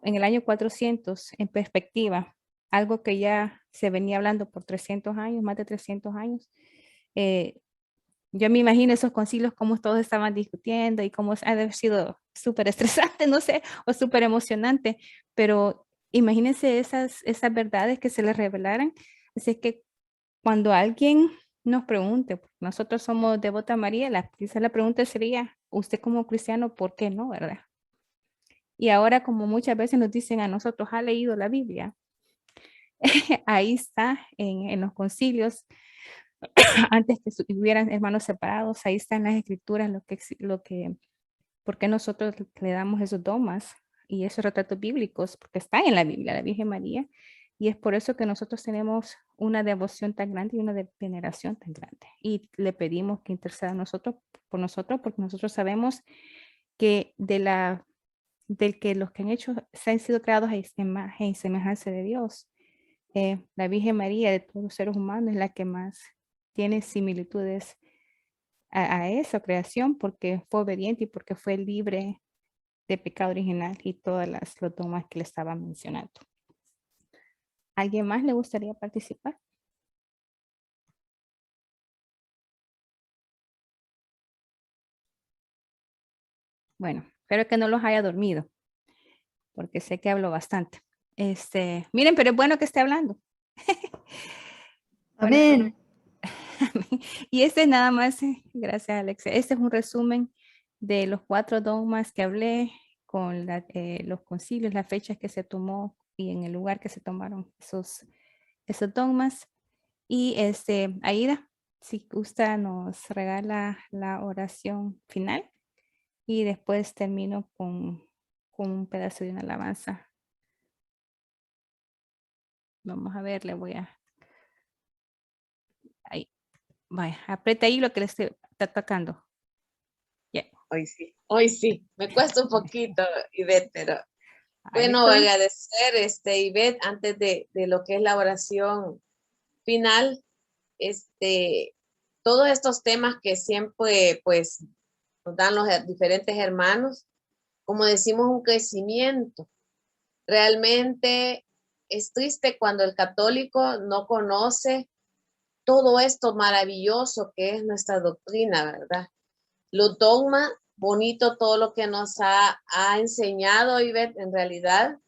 en el año 400 en perspectiva algo que ya se venía hablando por 300 años, más de 300 años. Yo me imagino esos concilios, cómo todos estaban discutiendo y cómo ha de haber sido súper estresante, no sé, o súper emocionante, pero imagínense esas verdades que se les revelaran. Así que cuando alguien nos pregunte, nosotros somos devota a María, quizás la pregunta sería, usted como cristiano, ¿por qué no, verdad? Y ahora, como muchas veces nos dicen a nosotros, ¿ha leído la Biblia? Ahí está, en los concilios, antes que hubieran hermanos separados, ahí están las escrituras, por qué nosotros le damos esos dogmas y esos retratos bíblicos, porque están en la Biblia, la Virgen María, y es por eso que nosotros tenemos una devoción tan grande y una veneración tan grande. Y le pedimos que interceda por nosotros, porque nosotros sabemos que del que los que han hecho se han sido creados a imagen y semejanza de Dios. La Virgen María de todos los seres humanos es la que más tiene similitudes a esa creación, porque fue obediente y porque fue libre de pecado original y todas los dogmas que le estaba mencionando. ¿Alguien más le gustaría participar? Bueno, espero que no los haya dormido, porque sé que hablo bastante. Miren, pero es bueno que esté hablando. Amén. Y es nada más, gracias Alexia, este es un resumen de los 4 dogmas que hablé con los concilios, las fechas que se tomó y en el lugar que se tomaron esos dogmas. Y Aida, si gusta, nos regala la oración final y después termino con un pedazo de una alabanza. Vamos a ver, le voy a... Ahí, vaya, aprieta ahí lo que le está atacando. Yeah. Hoy sí, me cuesta un poquito, Ivette, pero bueno, estoy. agradecer, Ivette, antes de lo que es la oración final, todos estos temas que siempre, pues, nos dan los diferentes hermanos, como decimos, un crecimiento. Realmente es triste cuando el católico no conoce todo esto maravilloso que es nuestra doctrina, ¿verdad? Los dogmas, bonito todo lo que nos ha enseñado, Ivette, en realidad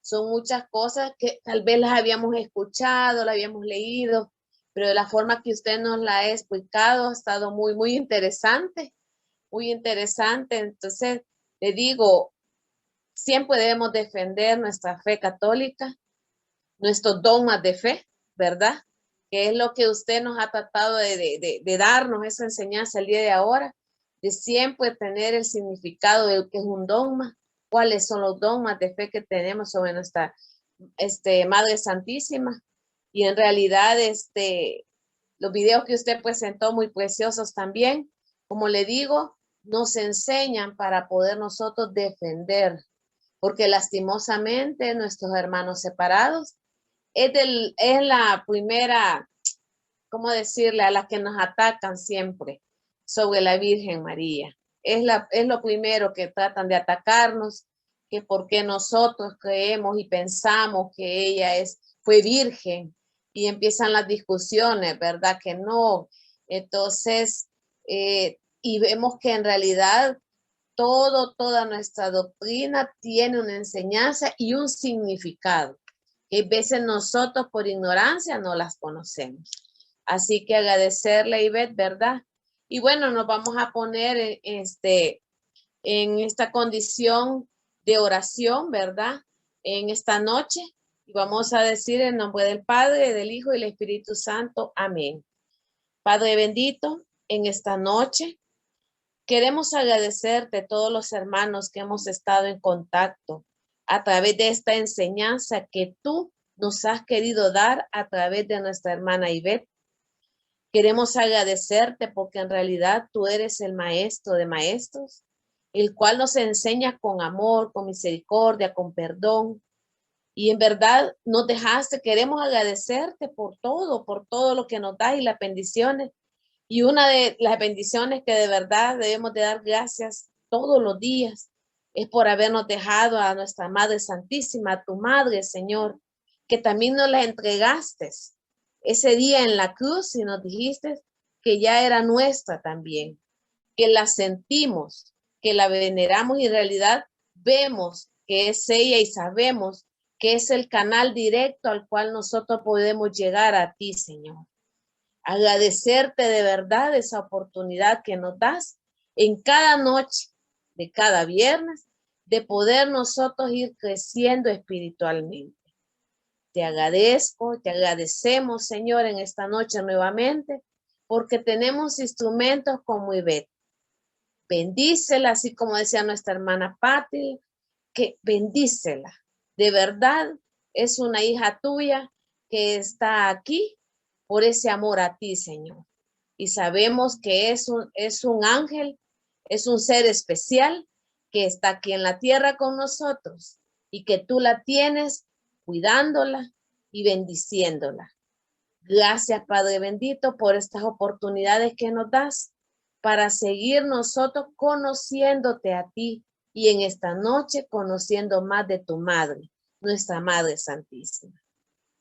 son muchas cosas que tal vez las habíamos escuchado, las habíamos leído, pero de la forma que usted nos la ha explicado ha estado muy, muy interesante, muy interesante. Entonces, le digo, siempre debemos defender nuestra fe católica, nuestros dogmas de fe, ¿verdad? Que es lo que usted nos ha tratado de darnos esa enseñanza el día de ahora, de siempre tener el significado de lo que es un dogma, cuáles son los dogmas de fe que tenemos sobre nuestra Madre Santísima. Y en realidad, los videos que usted presentó muy preciosos también, como le digo, nos enseñan para poder nosotros defender, porque lastimosamente nuestros hermanos separados es la primera, ¿cómo decirle? A la que nos atacan siempre sobre la Virgen María. Es lo primero que tratan de atacarnos, que porque nosotros creemos y pensamos que ella fue virgen, y empiezan las discusiones, ¿verdad? Que no. Entonces, y vemos que en realidad toda nuestra doctrina tiene una enseñanza y un significado, que a veces nosotros por ignorancia no las conocemos. Así que agradecerle, Ivette, ¿verdad? Y bueno, nos vamos a poner en esta condición de oración, ¿verdad? En esta noche. Y vamos a decir en nombre del Padre, del Hijo y del Espíritu Santo. Amén. Padre bendito, en esta noche queremos agradecerte a todos los hermanos que hemos estado en contacto a través de esta enseñanza que tú nos has querido dar a través de nuestra hermana Ivette. Queremos agradecerte porque en realidad tú eres el maestro de maestros, el cual nos enseña con amor, con misericordia, con perdón. Y en verdad nos dejaste, queremos agradecerte por todo lo que nos das y las bendiciones. Y una de las bendiciones que de verdad debemos de dar gracias todos los días es por habernos dejado a nuestra Madre Santísima, a tu Madre, Señor, que también nos la entregaste ese día en la cruz y nos dijiste que ya era nuestra también, que la sentimos, que la veneramos y en realidad vemos que es ella y sabemos que es el canal directo al cual nosotros podemos llegar a ti, Señor. Agradecerte de verdad esa oportunidad que nos das en cada noche, de cada viernes, de poder nosotros ir creciendo espiritualmente. Te agradezco, te agradecemos, Señor, en esta noche nuevamente, porque tenemos instrumentos como Ivette. Bendícela, así como decía nuestra hermana Patti, que bendícela. De verdad, es una hija tuya que está aquí por ese amor a ti, Señor. Y sabemos que es un ángel, es un ser especial que está aquí en la tierra con nosotros y que tú la tienes cuidándola y bendiciéndola. Gracias, Padre bendito, por estas oportunidades que nos das para seguir nosotros conociéndote a ti y en esta noche conociendo más de tu Madre, nuestra Madre Santísima.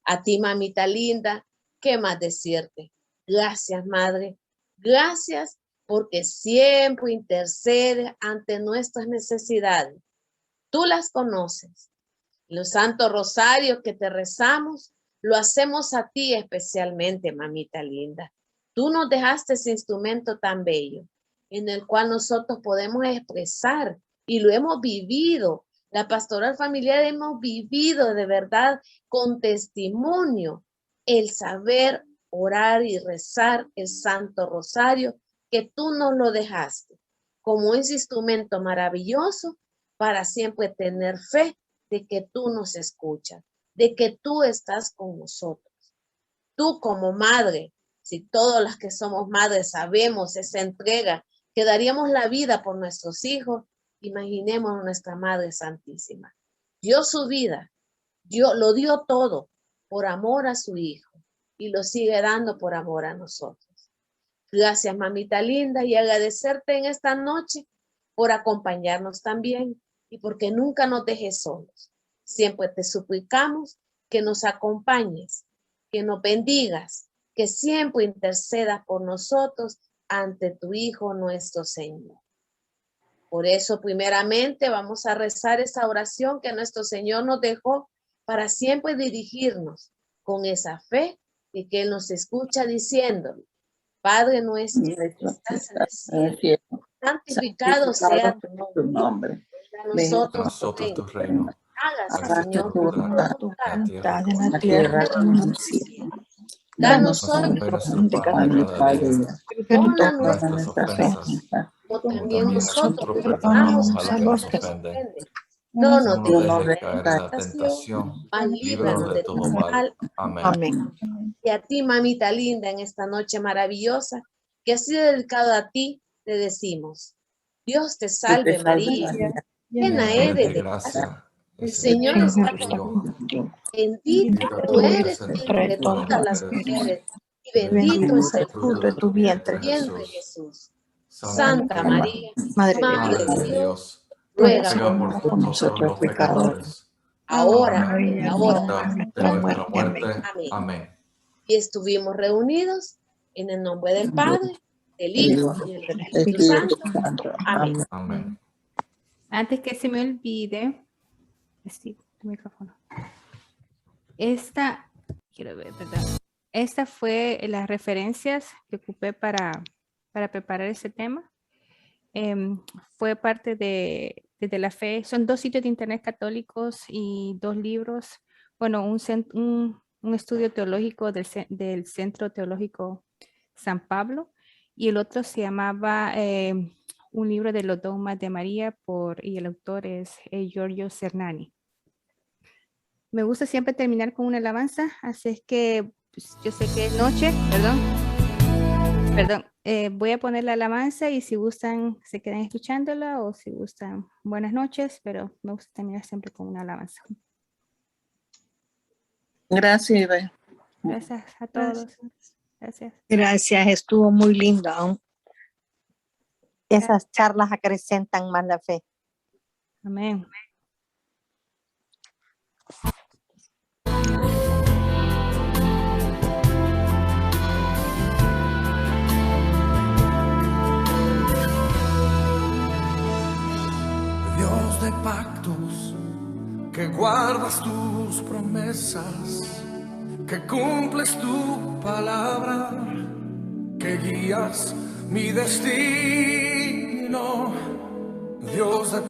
A ti, mamita linda, ¿qué más decirte? Gracias, Madre. Gracias porque siempre intercedes ante nuestras necesidades. Tú las conoces. Los santos rosarios que te rezamos, lo hacemos a ti especialmente, mamita linda. Tú nos dejaste ese instrumento tan bello en el cual nosotros podemos expresar y lo hemos vivido. La pastoral familiar hemos vivido de verdad con testimonio el saber orar y rezar el Santo Rosario que tú nos lo dejaste como ese instrumento maravilloso para siempre tener fe de que tú nos escuchas, de que tú estás con nosotros. Tú como madre, si todas las que somos madres sabemos esa entrega, que daríamos la vida por nuestros hijos, imaginemos a nuestra Madre Santísima. Dio su vida, lo dio todo por amor a su Hijo y lo sigue dando por amor a nosotros. Gracias, mamita linda, y agradecerte en esta noche por acompañarnos también y porque nunca nos dejes solos. Siempre te suplicamos que nos acompañes, que nos bendigas, que siempre intercedas por nosotros ante tu Hijo nuestro Señor. Por eso, primeramente, vamos a rezar esa oración que nuestro Señor nos dejó para siempre dirigirnos con esa fe y que Él nos escucha diciendo, Padre nuestro que estás en el cielo, santificado sea tu nombre. A nosotros tu reino. Hágase, Señor, tu voluntad en la tierra como en el cielo. Danos hoy nuestro pan de cada día. Perdona nuestras ofensas, como también nosotros perdonamos a los que nos ofenden. No nos dejes caer en la tentación, mas líbranos de todo mal. Amén. Y a ti, mamita linda, en esta noche maravillosa, que ha sido dedicado a ti, te decimos, Dios te salve María, llena eres de gracia. El Señor está contigo. Bendita tú eres entre todas las mujeres y bendito es el fruto de tu vientre, Jesús. Santa María, Madre de Dios, ruega por nosotros los pecadores, ahora y en la hora de nuestra muerte. Amén. Y estuvimos reunidos en el nombre del Padre, del Hijo y del Espíritu Santo. Amén. Amén. Antes que se me olvide, sí, tu micrófono. Quiero ver, ¿verdad? Esta fue las referencias que ocupé para preparar ese tema. Fue parte de la fe. Son 2 sitios de internet católicos y 2 libros. Bueno, un estudio teológico del Centro Teológico San Pablo, y el otro se llamaba un libro de los dogmas de María y el autor es Giorgio Cernani. Me gusta siempre terminar con una alabanza, así es que pues, yo sé que es noche, perdón, voy a poner la alabanza y si gustan se quedan escuchándola o si gustan buenas noches, pero me gusta terminar siempre con una alabanza. Gracias, Ibe. Gracias a todos. Gracias. Gracias, estuvo muy lindo. Esas charlas acrecentan más la fe. Amén. Dios de pactos, que guardas tus promesas, que cumples tu palabra, que guías mi destino. Dios de